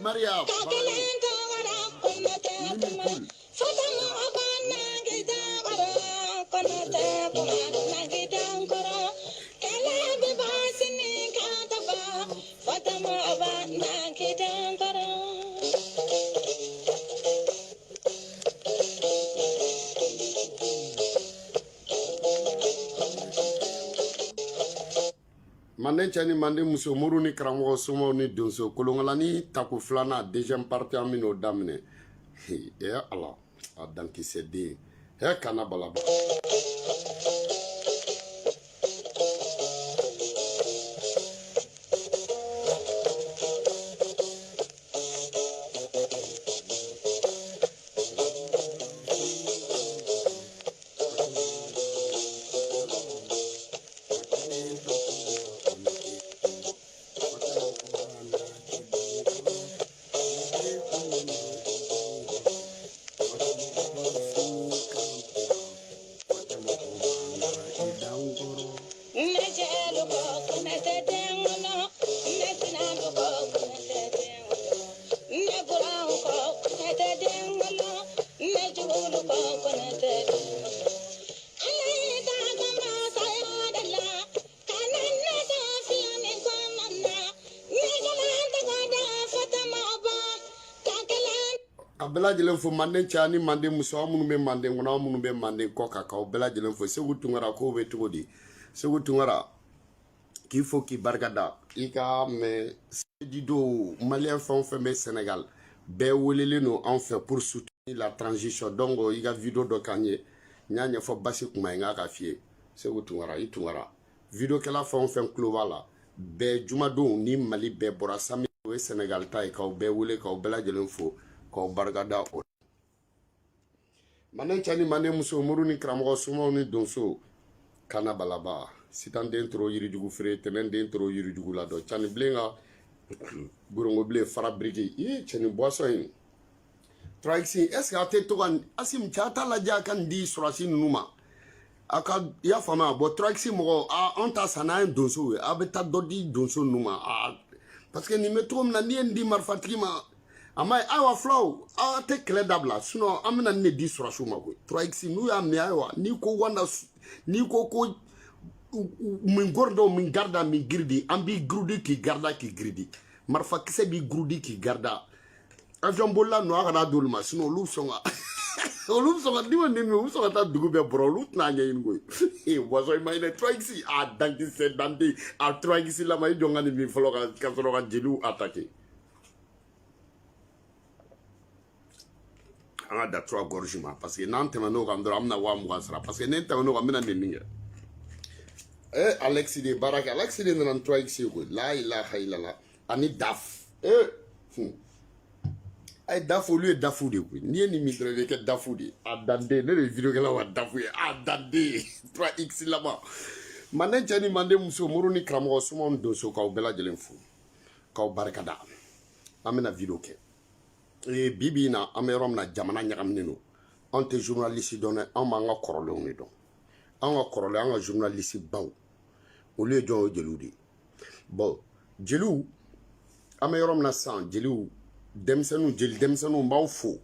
Maria, Manden chani manden muso muru ni karamɔgɔ somaw ni donso kolongalani taku filana deuxième partie an min'o daminɛ ala a dankisɛ den kana balaba bela jelen fo manden chani manden muso amunu be manden ngona amunu be manden koka ka bela jelen fo segu tungara ko be togodi segu tungara qu'il faut ki bargada ika me dido malien fon be Sénégal be wolele no en fait pour soutenir la transition donc ika vidéo do kanye nyanya fo basi kuma nga ka fie segu tungara itungara vidéo kala fon klobala be jumado ni mali be bora sami we Sénégal tay ka be wole ka bela jelen fo k'aw barikada o mane cani mane muso muru ni karamɔgɔ sumaw ni donso kana balaba sitan den toro yirijugu feere tɛnɛn den toro yirijugu la dɔ cani bilen ka gorongo bilen fara biriki cɛni boisson in Traixi est-ce que a tɛ to ka asim cɛ a t'a lajɛ a ka nin di surasi ninnu ma a ka i y'a faamuya bon Traixi mɔgɔ an ta san n'an ye donso ye a bɛ taa dɔ di donso ninnu ma parce que nin bɛ cogo min na n'i ye nin di marifatigi ma a ma ye ayiwa fulaw aw tɛ kɛlɛ dabila sinon an bɛna nin de di surasiw ma koyi Traixi n'u y'a mɛn ayiwa n'i ko wanda n'i ko min gordo min garda min girdi an b'i grudi k'i garda k'i girdi marifakisɛ b'i grudi k'i garda avion bolila nɔ a kana d'olu ma sinon olu sɔn ka olu sɔn ka olu sɔn ka taa dugu bɛɛ bɔrɔ olu tɛna ɲɛɲini koyi boisson imagine Traixi dankisɛ dante a Traixi lama i jɔn ka nin min fɔlɔ ka sɔrɔ ka jeliw attaquer an ka da 3 gorge ma parce que n'an tɛmɛn'o kan dɔrɔn an bɛna 20,000 sara parce que ne tɛmɛn'o kan n bɛna nin kɛ Alexis de baara kɛ Alexis de nana Traixi koyi la ilaha illallah ani daf a ye dafu olu ye dafu de koyi n'i ye nin min dɔrɔn i bɛ kɛ dafu de a dande ne de ye videokɛla wa dafu ye a dande 3x laban mande cɛ ni mande muso muru ni karamɔgɔ sumaw ni donso k'aw bɛɛ lajɛlen fo k'aw barikada an bɛna video kɛ bi bi in na an bɛ yɔrɔ min na jamana ɲagaminen don anw tɛ journaliste dɔn dɛ anw b'an ka kɔrɔlenw de dɔn an ka kɔrɔlen an ka journaliste baw olu ye jɔn o jeliw de ye bon jeliw an bɛ yɔrɔ min na sisan jeliw denmisɛnninw jeli denmisɛnninw b'aw fo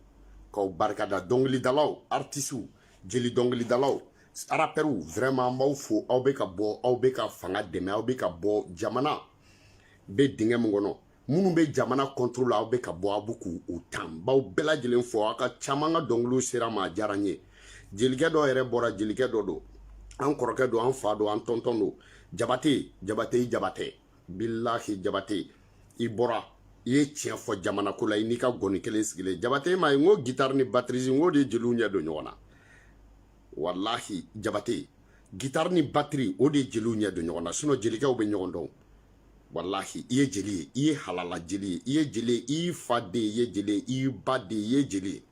k'aw barikada dɔnkilidalaw artistes jeli dɔnkilidalaw rappeurs vraiment an b'aw fo aw bɛ ka bɔ aw bɛ ka fanga dɛmɛ aw bɛ ka bɔ jamana bɛ dingɛ min kɔnɔ minnu bɛ jamana contrôle aw bɛ ka bɔ aw bɛ k'u tan baw bɛɛ lajɛlen fo aw ka caman ka dɔnkiliw sera ma a diyara n ye jelikɛ dɔ yɛrɛ bɔra jelikɛ dɔ don an kɔrɔkɛ don an fa don an tɔntɔn don jabate i jabatɛ bilahi jabate i bɔra i ye tiɲɛ fɔ jamana ko la i n'i ka gɔni kelen sigilen jabate ma ye n ko guitare ni batterie n ko de ye jeliw ɲɛ don ɲɔgɔn na wallahi jabate guitare ni batterie o de ye jeliw ɲɛ don ɲɔgɔn na sinon jelikɛw bɛ ɲɔgɔn dɔn wallahi i ye jeli ye i ye halala jeli ye i ye jeli ye i fa de i ye jeli ye i ba de i ye jeli ye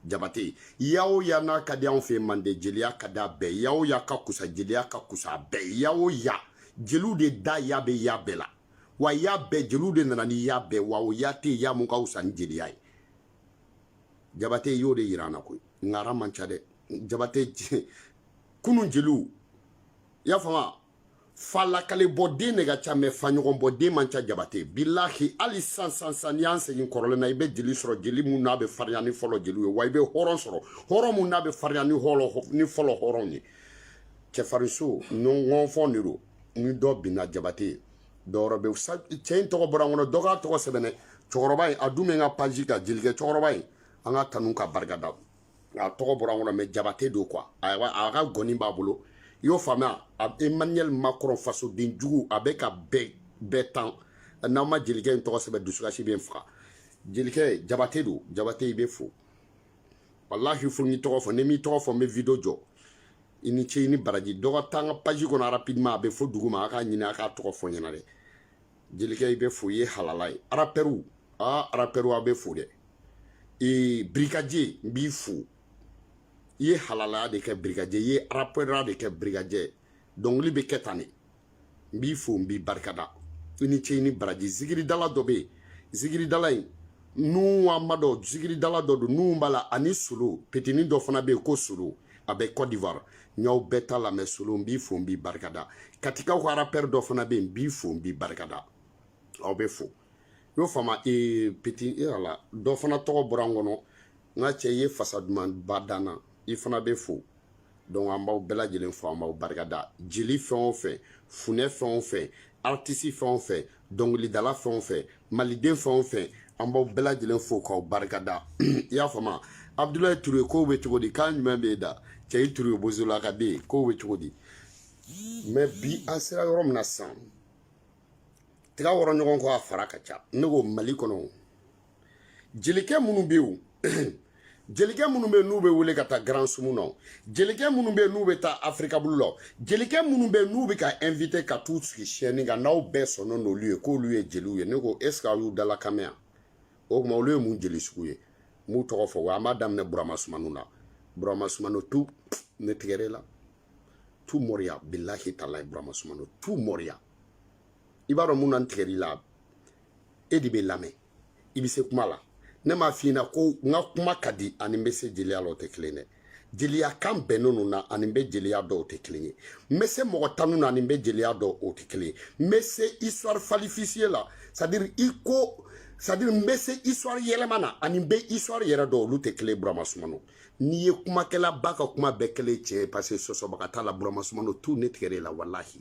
jabate yawo ya n'a ka di anw fɛ mande jeliya ka di a bɛɛ yawo ya ka kusa jeliya ka kusa a bɛɛ yawo ya jeliw de da ya bɛ ya bɛɛ la wa ya bɛɛ jeliw de nana ni ya bɛɛ wa o ya tɛ ya mun ka wusa ni jeliya ye jabate y'o de yira an na koyi ngara man ca dɛ jabate kunun jeliw i y'a faamu fa lakale bɔden de ka ca mɛ fa ɲɔgɔn bɔden man ca jabate bilahi hali sisan n'i y'an segin kɔrɔlen na i bɛ jeli sɔrɔ jeli mun n'a bɛ farinya ni fɔlɔ jeliw ye wa i bɛ hɔrɔn sɔrɔ hɔrɔn mun n'a bɛ farinya ni fɔlɔ hɔrɔn ye cɛfarinso ŋɔnfɔn de don ni dɔ binna jabate dɔwɛrɛ bɛ cɛ in tɔgɔ bɔra n kɔnɔ dɔ k'a tɔgɔ sɛbɛnɛ cɛkɔrɔba in a dun bɛ n ka page kan jelikɛ cɛkɔrɔba in an ka tanu ka barikada a tɔgɔ bɔra n kɔnɔ mɛ jabate don quoi a ka gɔni b'a bolo i y'o faamuya Emmanuel Macron fasoden jugu a bɛ ka bɛɛ tan n'aw ma jelikɛ in tɔgɔ sɛbɛn dusukasi bɛ n faga jelikɛ jabate don jabate i bɛ fo wallahi fo n y'i tɔgɔ fɔ ni m'i tɔgɔ fɔ n bɛ video jɔ i ni ce i ni baraji dɔ ka taa n ka page kɔnɔ rapidement a bɛ fo dugu ma a k'a ɲini a k'a tɔgɔ fɔ n ɲɛna dɛ jelikɛ i bɛ fo i ye halala ye rappeurs rappeurs a bɛ fo dɛ brigadier n b'i fo i ye halalaya de kɛ brigadier i ye rappeur de kɛ brigadier dɔnkili bɛ kɛ tan de n b'i fo n b'i barikada i ni ce i ni baraji zikiridala dɔ bɛ yen zikiridala in nu an ma dɔn zikiridala dɔ don nu b'a la ani solo petini dɔ fana bɛ yen ko solo a bɛ Côte d'Ivoire n y'aw bɛɛ ta lamɛn solo n b'i fo n b'i barikada katikaw ka rappeur dɔ fana bɛ yen n b'i fo n b'i barikada aw bɛ fo i y'o faamu petit yala dɔ fana tɔgɔ bɔra n kɔnɔ n ka cɛ i ye fasa duman ba danna i fana bɛ fo donc an b'aw bɛɛ lajɛlen fo an b'aw barikada jeli fɛn o fɛn funɛ fɛn o fɛn artiste fɛn o fɛn dɔnkilidala fɛn o fɛn maliden fɛn o fɛn an b'aw bɛɛ lajɛlen fo k'aw barikada i y'a faamu Abdoulaye Touré k'o bɛ cogo di kan jumɛn b'e da cɛ i Touré bozola ka bɛ yen k'o bɛ cogo di mais bi an sera yɔrɔ min na sisan tiga wɔrɔ ɲɔgɔn kɔ a fara ka ca ne ko Mali kɔnɔ jelikɛ minnu bɛ yen jelikɛ minnu bɛ yen n'u bɛ wele ka taa Grand Sumu na jelikɛ minnu bɛ yen n'u bɛ taa Afrika bulu la jelikɛ minnu bɛ yen n'u bɛ ka invité ka t'u sigi chaîne kan n'aw bɛɛ sɔnnen n'olu ye k'olu ye jeliw ye ne ko est ce que aw y'u dalakan mɛn o tuma olu ye mun jeli sugu ye mu tɔgɔ fɔ wa ma daminɛ Burama Sumano na Burama Sumano tu ne tigɛrɛ la tu moriya billahi ta'ala Burama Sumano tu moriya i b'a dɔn mun na n tigɛr'i la e de bɛ lamɛn i bɛ se kuma la ne m'a f'i ɲɛna ko n ka kuma ka di ani n bɛ se jeliya la o tɛ kelen dɛ jeliya kan bɛnnen na ani n bɛ jeliya dɔn o tɛ kelen ye n bɛ se mɔgɔ tanu na ani n bɛ jeliya dɔn o tɛ kelen ye n bɛ se histoire falsifiée la c'est à dire i ko c'est-à-dire n bɛ se histoire yɛlɛma na ani n bɛ histoire yɛrɛ dɔn olu tɛ kelen Burama Sumano n'i ye kumakɛla ba ka kuma bɛɛ kelen tiɲɛ ye parce que sɔsɔbaga t'a la Burama Sumano tu ne tigɛrɛ la walahi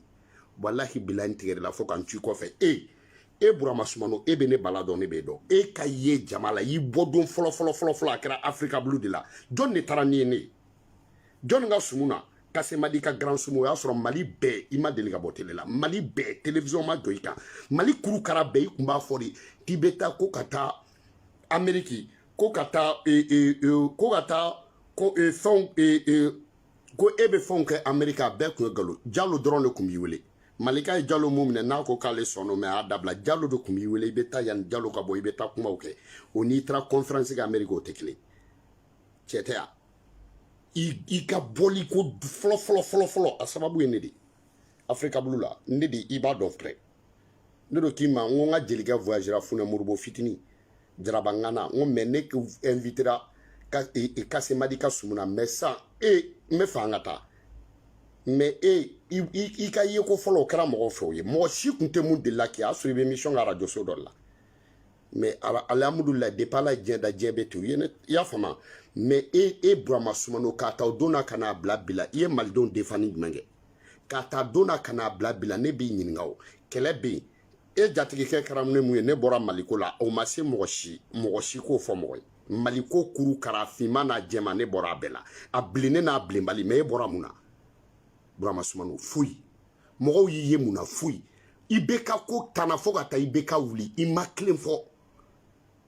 walahi bilahi n tigɛrɛ la fo ka n ci kɔfɛ e Burama Sumano e bɛ ne bala dɔn ne bɛ dɔn e ka ye jama la i bɔ don fɔlɔ a kɛra Africa Blue de la jɔn de taara ni ye ne jɔn ka sumu na Kase Madi ka grand sumu o y'a sɔrɔ Mali bɛɛ i ma deli ka bɔ télé la Mali bɛɛ télévision ma jɔ i kan Mali kurukara bɛɛ i kun b'a fɔ de k'i bɛ taa ko ka taa Amérique ko ka taa ko fɛnw ko e bɛ fɛnw kɛ Amérique a bɛɛ kun ye nkalon Jalo dɔrɔn de kun b'i wele Malika ye Jalo mun minɛ n'a ko k'ale sɔnna mais a y'a dabila Jalo de kun b'i wele i bɛ taa yanni Jalo ka bɔ i bɛ taa kumaw kɛ o n'i taara conférence kɛ Amérique o tɛ kelen cɛ tɛ ya i ka bɔli ko fɔlɔ a sababu ye ne de Africa Blue la ne de i b'a dɔn frère ne do k'i ma n ko n ka jelikɛ voyagera Funɛ Moribo fitini Jarabangana n ko mais ne invitera Kase Madi ka sumu na mais sa n bɛ fɛ an ka taa mais i ka ye ko fɔlɔ o kɛra mɔgɔw fɛ o ye mɔgɔ si kun tɛ mun delila kɛ a sɔrɔ i bɛ émission kɛ radio so dɔ la mais alhamdulillah depuis ala diɲɛ da diɲɛ bɛ ten i y'a faamu mais Burama Sumano k'a ta o don na ka n'a bila bila i ye malidenw défendre jumɛn kɛ k'a ta don na ka n'a bila bila ne b'i ɲininka o kɛlɛ bɛ yen e jatigikɛ kɛra ne mun ye ne bɔra Maliko la o ma se mɔgɔ si k'o fɔ mɔgɔ ye Maliko kuru kara finman n'a jɛman ne bɔra a bɛɛ la a bilennen n'a bilenbali mais e bɔra mun na Burama Sumano foyi mɔgɔw y'i ye mun na foyi i bɛ ka ko tanna fo ka taa i bɛ ka wuli i ma kelen fɔ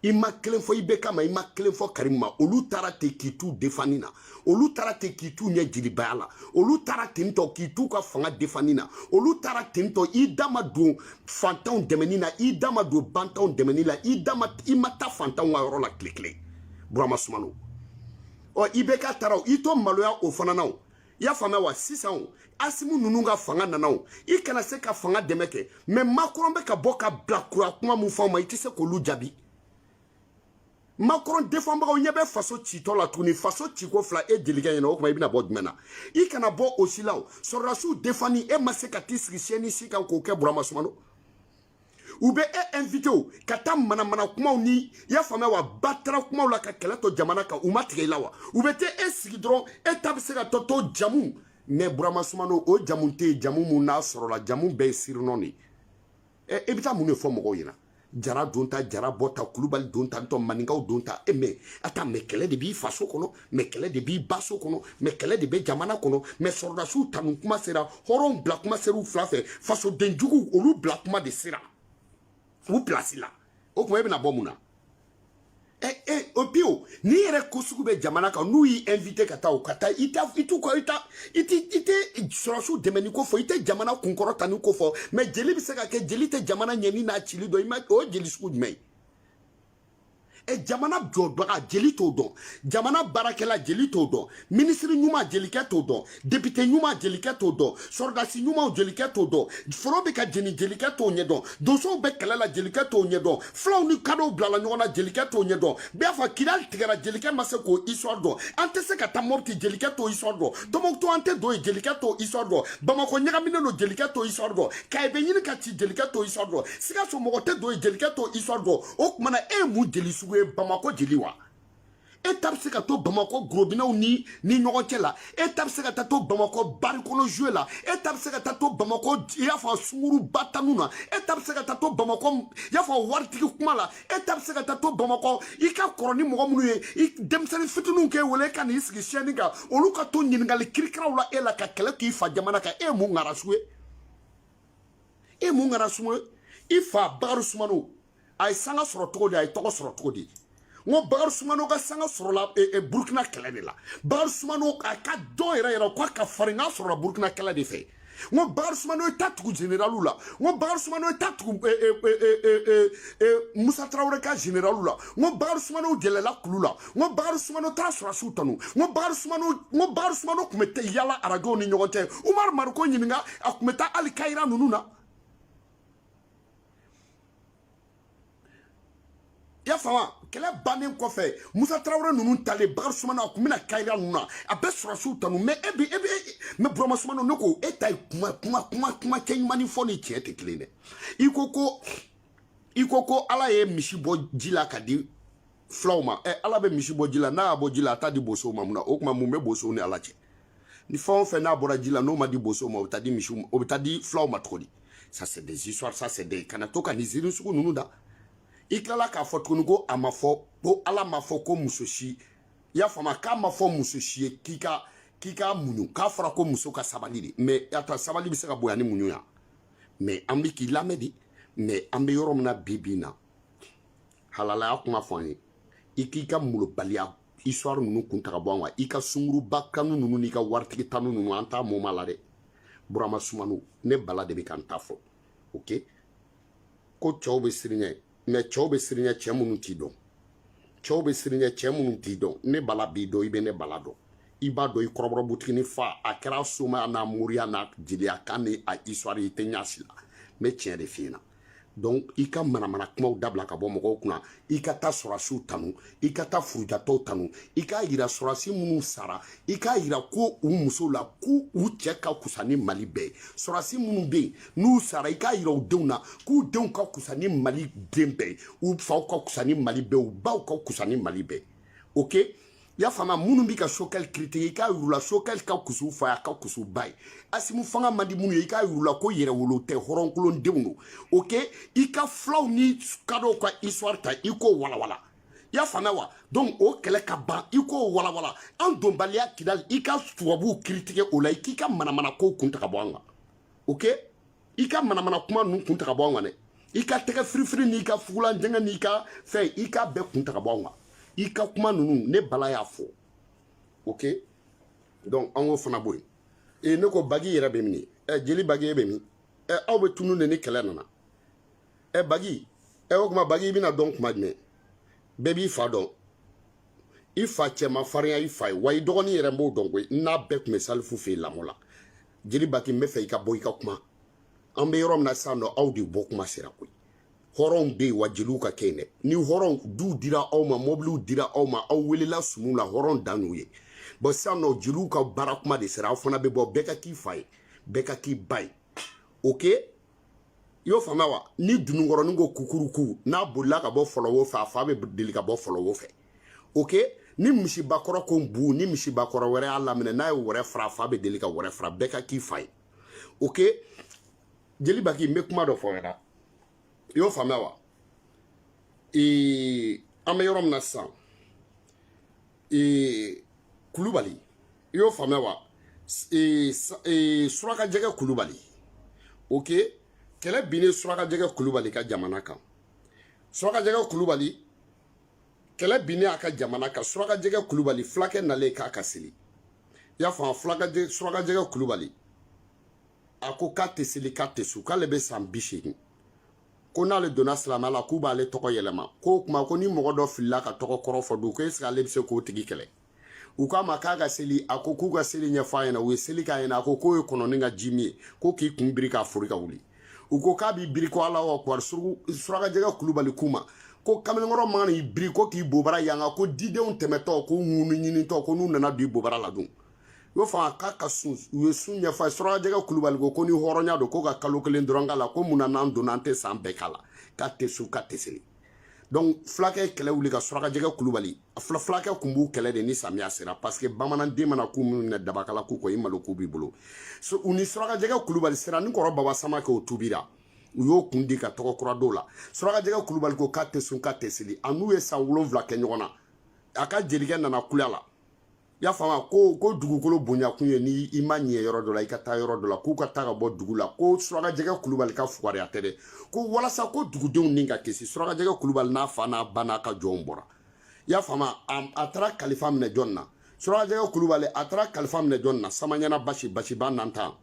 i ma kelen fɔ i bɛ ka ma i ma kelen fɔ Karim ma olu taara ten k'i t'u défendre na olu taara ten k'i t'u ɲɛ jelibaya la olu taara ten tɔ k'i t'u ka fanga défendre na olu taara ten tɔ i da ma don fantanw dɛmɛni na i da ma don bantanw dɛmɛni la i ma taa fantanw ka yɔrɔ la tile kelen Burama Sumano i bɛ ka taara i to maloya o fana na o i y'a faamuya wa sisan Asimu ninnu ka fanga nana o i kana se ka fanga dɛmɛ kɛ mais Macron bɛ ka bɔ ka bila kura kuma mun fɔ ma i tɛ se k'olu jaabi Macron défendbagaw ɲɛ bɛ faso citɔ la tuguni faso ciko fila e jelikɛ ɲɛna o kuma i bɛna bɔ jumɛn na i kana bɔ o si la o sɔrɔdasiw défendre e ma se ka t'i sigi chaîne si kan k'o kɛ Burama Sumano u bɛ e invité o ka taa manamana kumaw ni i y'a faamuya wa batara kumaw la ka kɛlɛ tɔ jamana kan u ma tigɛ i la wa u bɛ taa e sigi dɔrɔn e ta bɛ se ka tɔ to jamu mais Burama Sumano o jamu tɛ yen jamu mun n'a sɔrɔla jamu bɛɛ ye sirinɔ de ye e bɛ taa mun de fɔ mɔgɔw ɲɛna Jara don ta Jara bɔta Kulubali don ta ntɔ maninkaw don ta mais attends mais kɛlɛ de b'i faso kɔnɔ mais kɛlɛ de b'i ba so kɔnɔ mais kɛlɛ de bɛ jamana kɔnɔ mais sɔrɔdasiw tanu kuma sera hɔrɔnw bila kuma sera u fila fɛ fasoden juguw olu bila kuma de sera u place la o kuma e bɛna bɔ mun na o pio n'i yɛrɛ ko sugu bɛ jamana kan n'u y'i invité ka taa o ka taa i tɛ sɔrɔdasiw dɛmɛni ko fɔ i tɛ jamana kunkɔrɔtani ko fɔ mais jeli bɛ se ka kɛ jeli tɛ jamana ɲɛni n'a cili dɔn i ma o ye jeli sugu jumɛn ye jamana jɔbaga jeli t'o dɔn jamana baarakɛla jeli t'o dɔn ministre ɲuman jelikɛ t'o dɔn député ɲuman jelikɛ t'o dɔn sɔrɔdasi ɲuman jelikɛ t'o dɔn foro bɛ ka jeni jelikɛ t'o ɲɛ dɔn donsow bɛ kɛlɛ la jelikɛ t'o ɲɛ dɔn filaw ni kadɔw bilala ɲɔgɔn na jelikɛ t'o ɲɛ dɔn bɛɛ fɔ kidali tigɛra jelikɛ ma se k'o histoire dɔn an tɛ se ka taa Mopti jelikɛ t'o histoire dɔn Tombouctou an tɛ don yen jelikɛ t'o histoire dɔn Bamako ɲagaminen don jelikɛ t'o histoire dɔn Kayi bɛ ɲini ka ci jelikɛ t'o histoire dɔn Sikaso mɔgɔ tɛ don yen jelikɛ t'o histoire dɔn o tuma na e ye mun jeli sugu ye Bamako jeli wa e ta bɛ se ka to Bamako gorobinaw ni ɲɔgɔn cɛ la e ta bɛ se ka taa to Bamako bari kɔnɔ jouer la e ta bɛ se ka taa to Bamako i y'a fɔ sunguru batanu na e ta bɛ se ka taa to Bamako i y'a fɔ waritigi kuma la e ta bɛ se ka taa to Bamako i ka kɔrɔ ni mɔgɔ minnu ye i denmisɛnnin fitininw k'e wele ka n'i sigi chaîne kan olu ka to ɲininkali kirikiraw la e la ka kɛlɛ k'i fa jamana kan e ye mun ŋara sugu ye e mun ŋara sugu ye i fa Bakari Sumano a ye sanga sɔrɔ cogo di a ye tɔgɔ sɔrɔ cogo di n ko Bakari Sumano ka sanga sɔrɔla Burkina kɛlɛ de la Bakari Sumano a ka dɔn yɛrɛ k'a ka farin n'a sɔrɔla Burkina kɛlɛ de fɛ ngo Bakari Soumano ta tugu généralu la ngo Bakari Soumano ta tugu Moussa Traoré ka généralu la ngo Bakari Soumano gelela kulu la ngo Bakari Soumano ta surasiw tanu ngo Bakari Soumano kun bɛ taa yala arajow ni ɲɔgɔn cɛ Umar Mariko ɲininka a kun bɛ taa ali Kayira ninnu na ya fama kɛlɛ bannen kɔfɛ Moussa Traoré ninnu talen Bakari Soumano a kun bɛna Kayira ninnu na a bɛ surasiw tanu mais mais Burama Soumano ne ko e ta ye kuma cɛ ɲuman ni fɔ ni tiɲɛ tɛ kelen dɛ i ko Ala ye misi bɔ ji la ka di fulaw ma Ala bɛ misi bɔ ji la n'a y'a bɔ ji la a t'a di bosow ma mun na o tuma mun bɛ bosow ni Ala cɛ ni fɛn o fɛn n'a bɔra ji la n'o ma di bosow ma o bɛ taa di misiw ma o bɛ taa di fulaw ma cogo di ça c'est des histoires ça c'est des kana to ka nin ziiri sugu ninnu da i tilala k'a fɔ tuguni ko a ma fɔ ko Ala ma fɔ ko muso si i y'a faamu k'a ma fɔ muso si ye k'i ka muɲu k'a fɔra ko muso ka sabali de mais attends sabali bɛ se ka bonya ni muɲu ya mais an bɛ k'i lamɛn de mais an bɛ yɔrɔ min na bi bi in na halalaya kuma fɔ an ye i k'i ka molobaliya histoire ninnu kun ta ka bɔ an kan i ka sunguruba kanu ninnu n'i ka waritigi tanu ninnu an t'a mɔma la dɛ Burama Soumano ne Bala de bɛ ka n ta fɔ ok ko cɛw bɛ siriɲɛ mais cɛw bɛ siriɲɛ cɛ minnu t'i dɔn cɛw bɛ siriɲɛ cɛ minnu t'i dɔn ne Bala b'i dɔn i bɛ ne Bala dɔn i b'a dɔn i kɔrɔbɔrɔ butigi fa a kɛra somaya n'a moriya n'a jeliya kan ni a histoire i tɛ ɲa si la n bɛ tiɲɛ de f'i ɲɛna donc i ka manamana kumaw dabila ka bɔ mɔgɔw kunna i ka taa sɔrasiw tanu i ka taa furujatɔw tanu i k'a yira sɔrasi minnu sara i k'a yira ko u musow la k'u cɛ ka kusa ni Mali bɛɛ sɔrasi minnu bɛ yen n'u sara i k'a yira u denw na k'u denw ka kusa ni Mali den bɛɛ u faw ka kusa ni Mali bɛɛ u baw ka kusa ni Mali bɛɛ ok y'a faamuya minnu bɛ ka Sokɛli critiquer i k'a yir'u la Sokɛli ka kusu fa a ka kusu ba ye Asimu fanga man di minnu ye i k'a yir'u la ko yɛrɛwolo tɛ hɔrɔnkolondenw don ok i ka filaw ni kadɔw ka histoire ta i k'o walawala y'a faamuya wa donc o kɛlɛ ka ban i k'o walawala an donbaliya Kidali i ka tubabuw critiquer o la i k'i ka manamana kow kun ta ka bɔ an kan ok i ka manamana kuma ninnu kun ta ka bɔ an kan dɛ i ka tɛgɛ firifiri n'i ka fugulan jɛngɛ n'i ka fɛn i k'a bɛɛ kun ta ka bɔ an kan i ka kuma ninnu ne Bala y'a fɔ ok donc an k'o fana bɔ yen ne ko Bagi yɛrɛ bɛ min jeli Bagi e bɛ min aw bɛ tunu de ni kɛlɛ nana Bagi o kuma Bagi i bɛna dɔn kuma jumɛn bɛɛ b'i fa dɔn i fa cɛ ma farinya i fa ye wa i dɔgɔnin yɛrɛ m'o dɔn koyi n'a bɛɛ tun bɛ Salifu fɛ yen lamɔ la jeli Bagi n bɛ fɛ i ka bɔ i ka kuma an bɛ yɔrɔ min na sisan nɔ aw de bɔ kuma sera koyi hɔrɔnw bɛ yen wa jeliw ka kɛ yen dɛ ni hɔrɔn duw dira aw ma mobiliw dira aw ma aw welela sumu la hɔrɔn dan n'u ye bon sisan nɔ jeliw ka baara kuma de sera aw fana bɛ bɔ bɛɛ ka k'i fa ye bɛɛ ka k'i ba ye ok i y'o faamuya wa ni dunukɔrɔnin ko kukuruku n'a bolila ka bɔ fɔlɔwo fɛ a fa bɛ deli ka bɔ fɔlɔwo fɛ ok ni misibakɔrɔ ko bu ni misibakɔrɔ wɛrɛ y'a laminɛ n'a ye wɛrɛ fara a fa bɛ deli ka wɛrɛ fara bɛɛ ka k'i fa ye ok jeli Bagi n bɛ kuma dɔ fɔ yɛrɛ i y'o faamuya wa an bɛ yɔrɔ min na sisan Kulubali i y'o faamuya wa Surakajɛgɛ Kulubali ok kɛlɛ binnen Surakajɛgɛ Kulubali ka jamana kan Surakajɛgɛ Kulubali kɛlɛ binnen a ka jamana kan Surakajɛgɛ Kulubali fulakɛ nalen k'a ka seli i y'a faamu Surakajɛgɛ Kulubali a ko k'a tɛ seli k'a tɛ su k'ale bɛ san 80 ko n'ale donna silamɛya la k'u b'ale tɔgɔ yɛlɛma ko kuma ko ni mɔgɔ dɔ filila ka tɔgɔ kɔrɔ fɔ don ko est-ce que ale bɛ se k'o tigi kɛlɛ u k'a ma k'a ka seli a ko k'u ka seli ɲɛfɔ a ɲɛna u ye seli k'a ɲɛna a ko k'o ye kɔnɔni ka ji min ye ko k'i kun biri k'a fori ka wuli u ko k'a b'i biri ko Alahu akbar Surakajɛgɛ Kulubali k'u ma ko kamalenkɔrɔ man n'i biri ko k'i bobara yanga ko didenw tɛmɛtɔ ko ŋunu ɲinitɔ ko n'u nana don i bobara la dun y'o faamu k'a ka sun u ye sun ɲɛfɔ Surakajɛgɛ Kulubali ko ni hɔrɔnya don ko ka kalo 1 dɔrɔn k'a la ko mun na n'an donna an tɛ san bɛɛ k'a la k'a tɛ su k'a tɛ seli donc fulakɛ kɛlɛ wuli ka Surakajɛgɛ Kulubali fulakɛ kun b'u kɛlɛ de ni samiya sera parce que bamananden mana k'u minɛ dabakala k'u kɔ i malo k'u b'i bolo u ni Surakajɛgɛ Kulubali sera ni kɔrɔ Baba Samake o tubira u y'o kun di ka tɔgɔ kura dɔw la Surakajɛgɛ Kulubali ko k'a tɛ sun k'a tɛ seli a n'u ye san 7 kɛ ɲɔgɔn na a ka jelikɛ nana kulya la y'a faamu ko dugukolo bonya kun ye ni i ma ɲɛ yɔrɔ dɔ la i ka taa yɔrɔ dɔ la k'u ka taa ka bɔ dugu la ko Surakajɛgɛ Kulubali ka fugariya tɛ dɛ ko walasa ko dugudenw ni ka kisi Surakajɛgɛ Kulubali n'a fa n'a ba n'a ka jɔnw bɔra y'a faamu a taara kalifa minɛ jɔn na Surakajɛgɛ Kulubali a taara kalifa minɛ jɔn na Samaɲana Basiba Nantan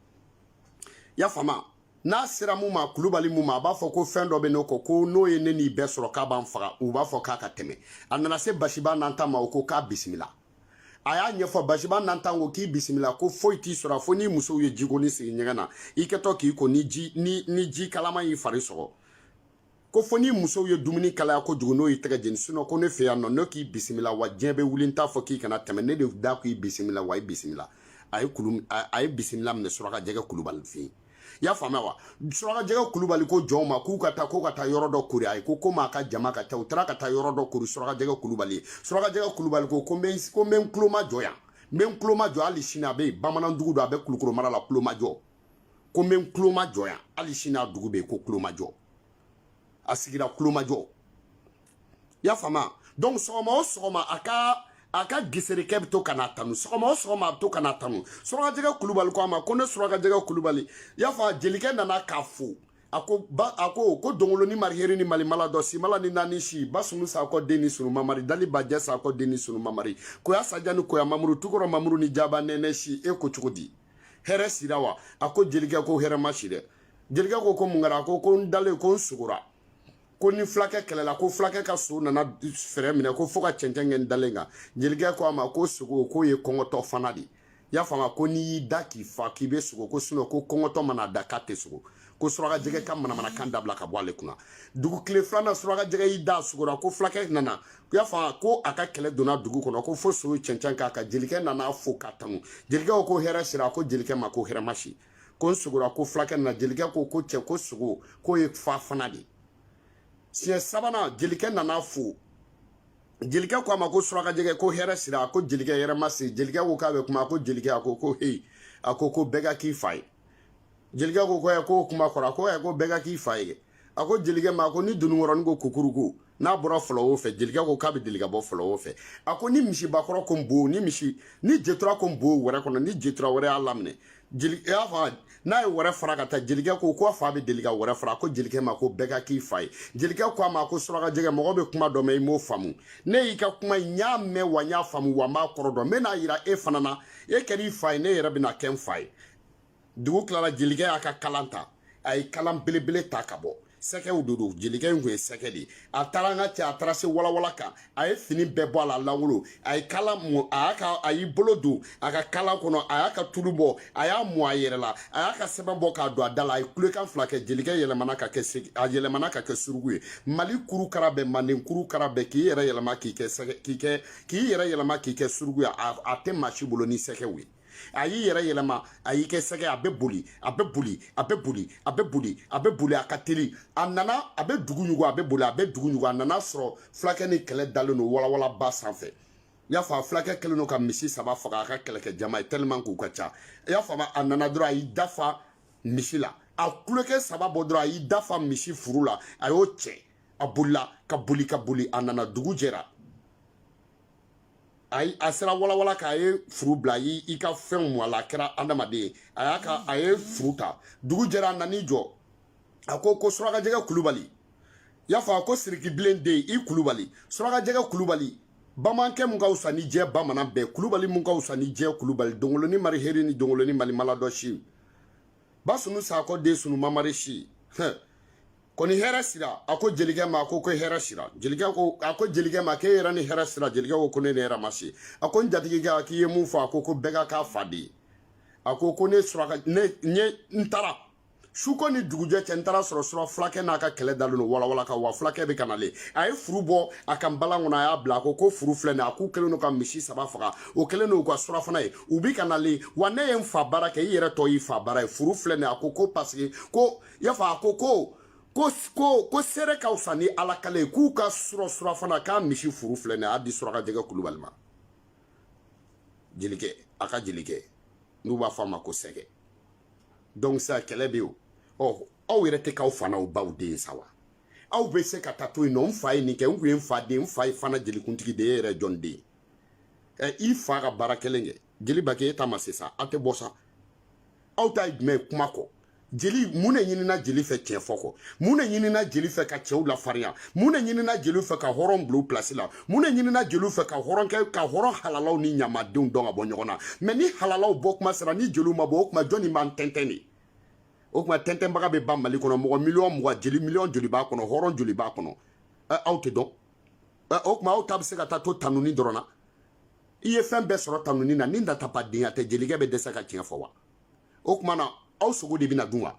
ya fama n'a sera mu ma kulubali mu ma b'a fɔ ko fɛn dɔ bɛ n'o kɔ ko n'o ye ne n'i bɛɛ sɔrɔ k'a b'an faga u b'a fɔ k'a ka tɛmɛ a nana se Basiba Nantan ma o ko k'a bisimila a y'a ɲɛfɔ Basiba Nantan ko k'i bisimila ko foyi t'i sɔrɔ fo ni musow ye jikoni sigi ɲɛgɛn na i kɛtɔ k'i ko ni ji kalama y'i fari sɔgɔ ko fo ni musow ye dumuni kalaya kojugu n'o y'i tɛgɛ jeni sinon ko ne fɛ yan nɔ ne k'i bisimila wa diɲɛ bɛ wuli n t'a fɔ k'i kana tɛmɛ ne de da k'i bisimila wa i bisimila a ye bisimila minɛ Suraka Jɛgɛ Kulubali fɛ yen y'a faamuya wa Suraka Jɛgɛ Kulubali ko jɔnw ma k'u ka taa yɔrɔ dɔ kori a ye ko komi a ka jama ka ca u taara ka taa yɔrɔ dɔ kori Suraka Jɛgɛ Kulubali ye Suraka Jɛgɛ Kulubali ko n bɛ n tulo majɔ yan n bɛ n tulo majɔ hali sini a bɛ yen Bamanandugu don a bɛ Kulukoro mara la tulo majɔ ko n bɛ n tulo majɔ yan hali sini a dugu bɛ yen ko tulo majɔ a sigira tulo majɔ y'a faamuya donc sɔgɔma o sɔgɔma a ka geserikɛ bɛ to ka n'a tanu sɔgɔma o sɔgɔma a bɛ to ka n'a tanu Suraka Jɛgɛ Kulubali ko a ma ko ne Suraka Jɛgɛ Kulubali y'a fɔ jelikɛ nana k'a fo a ko dongolo ni mariheri ni malimala dɔ simala ni naani si basunu sakɔ den ni sunu mamari dali bajɛ sakɔ den ni sunu mamari koya saja ni koya mamuru tukɔrɔ mamuru ni jaba nɛnɛ si e ko cogo di hɛrɛ sira wa a ko jelikɛ ko hɛrɛ ma si dɛ jelikɛ ko mun kɛra a ko n dalen ko n sugora ko ni fulakɛ kɛlɛla ko fulakɛ ka so nana fɛrɛ minɛ ko fo ka cɛncɛn kɛ n dalen kan jelikɛ ko a ma ko sogo k'o ye kɔngɔtɔ fana de y'a faamuya ko n'i y'i da k'i fa k'i bɛ sogo ko sinon ko kɔngɔtɔ mana da k'a tɛ sogo ko Suraka Jɛgɛ ka manamanakan dabila ka bɔ ale kunna dugu tile filanan Suraka Jɛgɛ y'i da sogora ko fulakɛ nana y'a faamuya ko a ka kɛlɛ donna dugu kɔnɔ ko fo so ye cɛncɛn k'a kan jelikɛ nana fo k'a tanu jelikɛ ko hɛrɛ sira ko jelikɛ ma ko hɛrɛ ma si ko n sogora ko fulakɛ nana jelikɛ ko cɛ ko sogo k'o ye fa fana de siɲɛ sabanan jelikɛ nana fo jelikɛ ko a ma ko Suraka Jɛgɛ ko hɛrɛ sira ko jelikɛ hɛrɛ ma se jelikɛ ko k'a bɛ kuma ko jelikɛ a ko heyi a ko bɛɛ ka k'i fa ye jelikɛ ko kuma kɔrɔ ko bɛɛ ka k'i fa ye a ko jelikɛ ma ko ni dununkɔrɔnin ko kukuruku n'a bɔra fɔlɔ o fɛ jelikɛ ko k'a bɛ deli ka bɔ fɔlɔ o fɛ a ko ni misibakɔrɔ ko n bo ni jetura ko n bo wɛrɛ kɔnɔ ni jetura wɛrɛ y'a laminɛ y'a fɔ n'a ye wɛrɛ fara ka taa jelikɛ ko fa bɛ deli ka wɛrɛ fara ko jelikɛ ma ko bɛɛ ka k'i fa ye jelikɛ ko a ma ko Suraka Jɛgɛ mɔgɔ bɛ kuma dɔ mɛn i m'o faamu ne y'i ka kuma n y'a mɛn wa n y'a faamu wa n b'a kɔrɔ dɔn n bɛ n'a yira e fana na e kɛr'i fa ye ne yɛrɛ bɛ na kɛ n fa ye dugu tilala jelikɛ y'a ka kalan ta a ye kalan belebele ta ka bɔ sɛgɛw de don jelikɛ in kun ye sɛgɛ de a taara an ka cɛ a taara se walawala kan a ye fini bɛɛ bɔ a la langolo a ye kalan mɔ a y'i bolo don a ka kalan kɔnɔ a y'a ka tulu bɔ a y'a mɔ a yɛrɛ la a y'a ka sɛbɛn bɔ k'a don a da la a ye kulekan fila kɛ jelikɛ yɛlɛmana ka kɛ suruku ye mali kurukara bɛɛ manden kurukara bɛɛ k'i yɛrɛ yɛlɛma k'i kɛ suruku ye a tɛ maa si bolo ni sɛgɛw ye a y'i yɛrɛ yɛlɛma a y'i kɛ sɛgɛ a bɛ boli a ka teli a nana a bɛ dugu ɲugu a nana sɔrɔ fulakɛ ni kɛlɛ dalen don walawalaba sanfɛ i y'a fɔ a fulakɛ kɛlen don ka misi saba faga a ka kɛlɛkɛ jama ye tellement k'u ka ca i y'a faamu a nana dɔrɔn a y'i dafa misi la a kulokɛ saba bɔ dɔrɔn a y'i dafa misi furu la a y'o cɛ a bolila ka boli a nana dugu jɛra a sera walawala k'a ye furu bila i ka fɛnw mɔ a la a kɛra adamaden ye a ye furu ta dugu jɛra a nan'i jɔ a ko Suraka Jɛgɛ Kulubali i y'a fɔ a ko sirikibilen den i Kulubali Suraka Jɛgɛ Kulubali bamankɛ mun ka wusa ni diɲɛ bamanan bɛɛ Kulubali mun ka wusa ni diɲɛ Kulubali dongoloni mariheri ni dongoloni malimala dɔ si basunu sakɔ den sunu mamari si kɔni hɛrɛ sira a ko jelikɛ ma ko hɛrɛ sira jelikɛ ko a ko jelikɛ ma k'e yɛrɛ ni hɛrɛ sira jelikɛ ko ne ni hɛrɛ ma se a ko n jatigikɛ k'i ye mun fɔ a ko bɛɛ ka k'a fa de ye a ko ne Suraka n taara suko ni dugujɛ cɛ n taara sɔrɔ fulakɛ n'a ka kɛlɛ dalen don walawala kan wa fulakɛ bɛ ka nalen a ye furu bɔ a ka nbalan kɔnɔ a y'a bila a ko furu filɛ nin ye a k'u kɛlen don ka misi saba faga o kɛlen don ka surafana ye u bi ka nalen wa ne ye n fa baara kɛ i yɛrɛ tɔ y'i fa baara ye furu filɛ nin ye a ko parce que ko i y'a fɔ a ko seere ka wusa ni ala kale ye k'u ka surafana k'a misi furu filɛ nin ye a di Suraka Jɛgɛ Kulubali ma jelikɛ a ka jelikɛ n'u b'a fɔ a ma ko sɛgɛ donc sa kɛlɛ bɛ yen aw yɛrɛ tɛ k'aw fa n'aw baw den sa wa aw bɛ se ka taa to yen nɔ n fa ye nin kɛ n kun ye n fa den n fa ye fana jelikuntigi de ye e yɛrɛ jɔn den i fa ka baara kelen kɛ jeli ba kɛ e ta ma se sa a tɛ bɔ sa aw ta ye jumɛn kuma kɔ jeli mun de ɲinina jeli fɛ tiɲɛ fɔ kɔ mun de ɲinina jeli fɛ ka cɛw lafarinya mun de ɲinina jeli fɛ ka hɔrɔn bila place la mun de ɲinina jeli fɛ ka hɔrɔn halalaw ni ɲamadenw dɔn ka bɔ ɲɔgɔn na mais ni halalaw bɔ kuma sera ni jeliw ma bɔ o kuma jɔnni b'an tɛntɛn de o kuma tɛntɛnbaga bɛ ban Mali kɔnɔ mɔgɔ miliyɔn joli b'a kɔnɔ hɔrɔn joli b'a kɔnɔ aw tɛ dɔn o kuma aw ta bɛ se ka taa to tanuni dɔrɔn na i ye fɛn bɛɛ sɔrɔ tanuni na ni data pa den tɛ jelikɛ bɛ dɛsɛ ka tiɲɛ fɔ wa o kuma na aw sogo de bɛna dun wa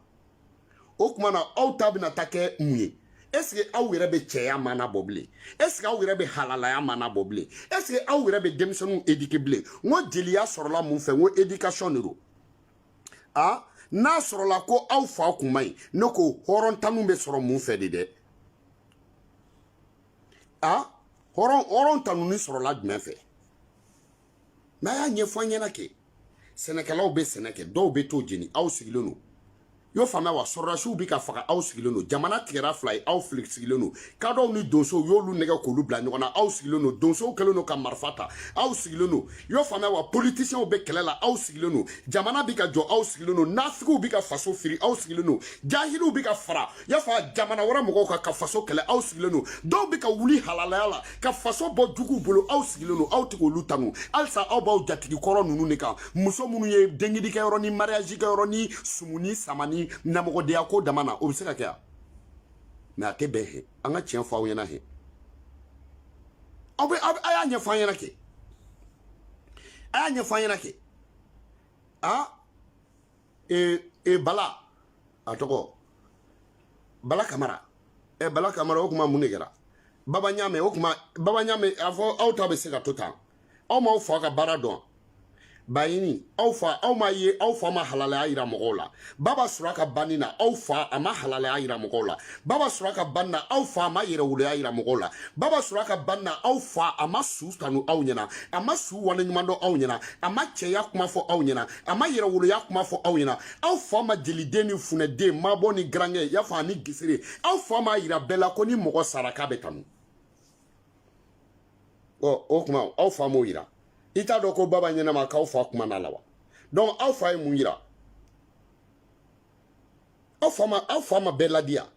o kuma na aw ta bɛna ta kɛ mun ye est-ce que aw yɛrɛ bɛ cɛya mana bɔ bilen est-ce que aw yɛrɛ bɛ halalaya mana bɔ bilen est-ce que aw yɛrɛ bɛ denmisɛnninw éduquer bilen n ko jeliya sɔrɔla mun fɛ n ko éducation de don n'a sɔrɔla ko aw fa kun man ɲi ne ko hɔrɔntanu bɛ sɔrɔ mun fɛ de dɛ hɔrɔn tanuni sɔrɔla jumɛn fɛ n'a y'a ɲɛfɔ an ɲɛna kɛ sɛnɛkɛlaw bɛ sɛnɛ kɛ dɔw bɛ t'o jeni aw sigilen don y'o faamuya wa sɔrɔdasiw bɛ ka faga aw sigilen don jamana tigɛra fila ye aw sigilen don kadɔw ni donsow y'olu nɛgɛ k'olu bila ɲɔgɔn na aw sigilen don donsow kɛlen don ka marifa ta aw sigilen don y'o faamuya wa politiciens bɛ kɛlɛ la aw sigilen don jamana bɛ ka jɔ aw sigilen don nafigiw bɛ ka faso firi aw sigilen don jahiliw bɛ ka fara y'a fɔ jamana wɛrɛ mɔgɔw ka faso kɛlɛ aw sigilen don dɔw bɛ ka wuli halalaya la ka faso bɔ juguw bolo aw sigilen don aw tɛ k'olu tanu halisa aw b'aw jatigi kɔrɔ ninnu de kan muso minnu ye dengidikɛyɔrɔ ni mariage kɛyɔrɔ ni sumuni samani namɔgɔdenya ko dama na o bɛ se ka kɛ yan mais a tɛ bɛn he an ka tiɲɛ fɔ aw ɲɛna he a y'a ɲɛfɔ an ɲɛna kɛ a y'a ɲɛfɔ an ɲɛna kɛ Bala a tɔgɔ Bala Kamara Bala Kamara o kuma mun de kɛra Baba Ɲame o kuma Baba Ɲame a fɔ aw ta bɛ se ka to tan aw m'aw fa ka baara dɔn Bayini aw fa ma halalaya yira mɔgɔw la Baba Suraka banni na aw fa a ma halalaya yira mɔgɔw la Baba Suraka banni na aw fa a ma yɛrɛwoloya yira mɔgɔw la Baba Suraka banni na aw fa a ma su tanu aw ɲɛna a ma su waleɲuman dɔn aw ɲɛna a ma cɛya kuma fɔ aw ɲɛna a ma yɛrɛwoloya kuma fɔ aw ɲɛna aw fa ma jeliden ni funɛden mabɔ ni garankɛ y'a fɔ ani gisire aw fa ma yira bɛɛ la ko ni mɔgɔ sara k'a bɛ tanu o kuma aw fa m'o yira i t'a dɔn ko Baba ɲɛnama k'aw fa kuma na la wa donc aw fa ye mun yira aw fa ma bɛɛ ladiya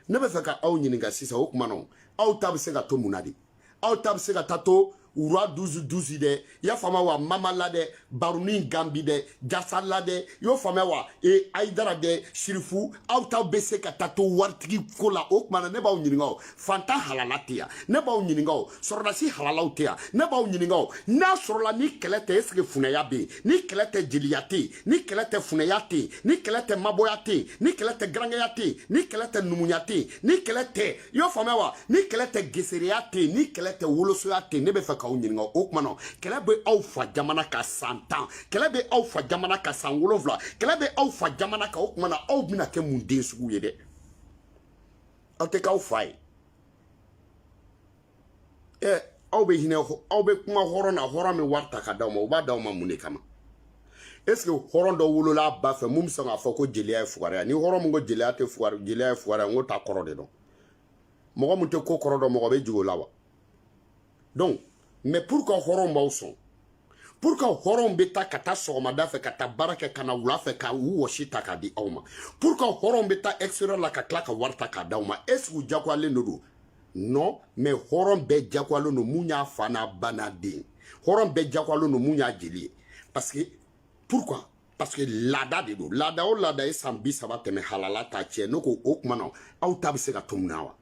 ne bɛ fɛ ka aw ɲininka sisan o kuma na aw ta bɛ se ka to mun na de aw ta bɛ se ka taa to Roi 12 dɛ y'a faamuya wa Mama la dɛ Barunin Gambi dɛ Jasa la dɛ y'o faamuya wa Aïdara dɛ Sirifu aw ta bɛ se ka taa to waritigi ko la o kuma na ne b'aw ɲininka o fantan halala tɛ yan ne b'aw ɲininka o sɔrɔdasi halalaw tɛ yan ne b'aw ɲininka o n'a sɔrɔla ni kɛlɛ tɛ est-ce que funɛya bɛ yen ni kɛlɛ tɛ jeliya tɛ yen ni kɛlɛ tɛ funɛya tɛ yen ni kɛlɛ tɛ mabɔya tɛ yen ni kɛlɛ tɛ garankɛya tɛ yen ni kɛlɛ tɛ numuya tɛ yen ni kɛlɛ tɛ y'o faamuya wa ni kɛlɛ tɛ gesereya tɛ yen ni kɛlɛ tɛ wolosoya tɛ yen ne bɛ fɛ k'aw ɲininka o kuma na kɛlɛ bɛ aw fa jamana ka san 10 kɛlɛ bɛ aw fa jamana ka san 7 kɛlɛ bɛ aw fa jamana ka o kuma na aw bɛna kɛ mun den sugu ye dɛ aw tɛ k'aw fa ye aw bɛ hinɛ aw bɛ kuma hɔrɔn na hɔrɔn min wari ta ka d'aw ma u b'a d'aw ma mun de kama est-ce que hɔrɔn dɔ wolola a ba fɛ mun bɛ sɔn k'a fɔ ko jeliya ye fugariya ni hɔrɔn min ko jeliya tɛ fugariya jeliya ye fugariya n ko t'a kɔrɔ de dɔn mɔgɔ min tɛ ko kɔrɔ dɔn mɔgɔ bɛ jigin o la wa donc mais pourquoi hɔrɔn b'aw sɔn pourquoi hɔrɔn bɛ taa ka taa sɔgɔmada fɛ ka taa baara kɛ ka na wula fɛ ka u wɔsi ta k'a di aw ma pourquoi hɔrɔn bɛ taa extérieur la ka tila ka wari ta k'a d'aw ma est ce que u diyagoyalen de don non mais hɔrɔn bɛɛ diyagoyalen don mun y'a fa n'a ba n'a den hɔrɔn bɛɛ diyagoyalen don mun y'a jeli ye parce que pourquoi parce que laada de don laada o laada ye san 30 tɛmɛ halala t'a tiɲɛ ne ko o kuma na aw ta bɛ se ka to mun na wa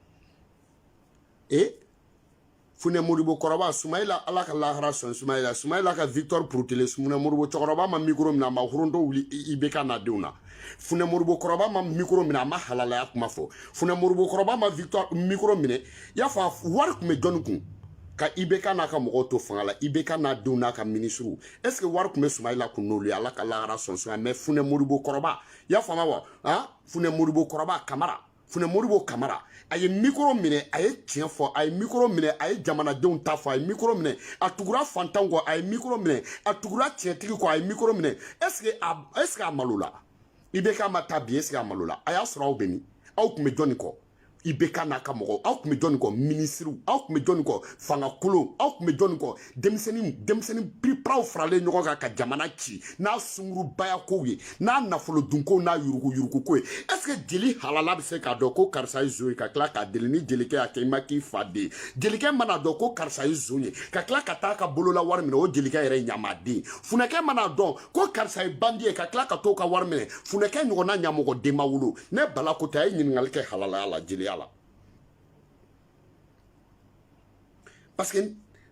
Funɛ Modibo kɔrɔba Sumayila ala ka lahara sɔn Sumayila ka Victor Protele Funɛ Modibo cɛkɔrɔba ma micro minɛ a ma hurunto wuli IBK n'a denw na Funɛ Modibo kɔrɔba ma micro minɛ a ma halalaya kuma fɔ Funɛ Modibo kɔrɔba ma Victor micro minɛ y'a fɔ wari tun bɛ jɔnni kun ka IBK n'a ka mɔgɔw to fanga la IBK n'a denw n'a ka ministre est-ce que wari tun bɛ Sumayila kun n'olu ye ala ka lahara sɔn mais Funɛ Modibo kɔrɔba y'a faamuya wa Funɛ Modibo kɔrɔba Kamara Funɛ Modibo Kamara a ye micro minɛ a ye tiɲɛ fɔ a ye micro minɛ a ye jamanadenw ta fɔ a ye micro minɛ a tugura fantanw kɔ a ye micro minɛ a tugura tiɲɛtigi kɔ a ye micro minɛ est-ce que a malola IBK ma taa bi est-ce que a malola a y'a sɔrɔ aw bɛ min aw tun bɛ jɔnni kɔ ibeka naka mogo aw kun be jɔn kɔ ministre aw kun be jɔn kɔ fanga kolon aw kun be jɔn kɔ denmisɛnnin pripraw faralen ɲɔgɔn kan ka jamana ci n'a sungurubaya kow ye n'a nafolo dunko n'a yurugu ko ye est ce que jeli halala bɛ se k'a dɔn ko karisa ye zo ye ka tila k'a deli ni jelikɛ y'a kɛ i ma k'i fa den jelikɛ mana dɔn ko karisa ye zo ye ka tila ka taa ka bolola wari minɛ o jelikɛ yɛrɛ ye ɲamaden funɛkɛ mana dɔn ko karisa ye bandi ye ka tila ka t'o ka wari minɛ funɛkɛ ɲɔgɔnna ɲamɔgɔ den ma wolo ne bala ko tɛ a ye ɲininkali kɛ halalaya la jeliya la parce que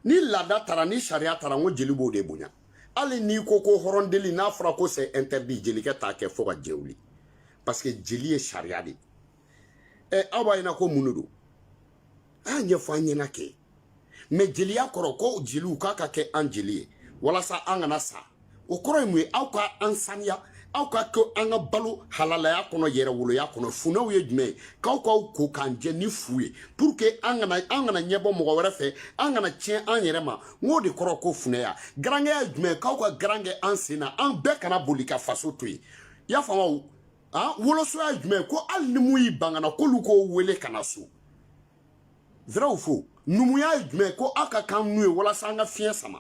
ni laada taara ni sariya taara n ko jeli b'o de bonya hali n'i ko hɔrɔndeli n'a fɔra ko c'est interdit jelikɛ t'a kɛ fo ka jɛ wuli parce que jeli ye sariya de aw b'a ɲɛna ko mun de don a y'a ɲɛfɔ an ɲɛna kɛ mais jeliya kɔrɔ ko jeliw k'a ka kɛ an jeli ye walasa an kana sa o kɔrɔ ye mun ye aw ka an saniya aw ka kɛ an ka balo halalaya kɔnɔ yɛrɛwoloya kɔnɔ funɛw ye jumɛn ye k'aw k'aw ko k'an jɛ ni fu ye pour que an kana ɲɛbɔ mɔgɔ wɛrɛ fɛ an kana tiɲɛ an yɛrɛ ma n k'o de kɔrɔ ko funɛya garankɛya ye jumɛn ye k'aw ka garankɛ an sen na an bɛɛ kana boli ka faso to yen i y'a faamu wolosoya ye jumɛn ye ko hali ni mun y'i ban ka na k'olu k'o wele ka na so vrai ou faux numuya ye jumɛn ye ko aw ka kan n'u ye walasa an ka fiɲɛ sama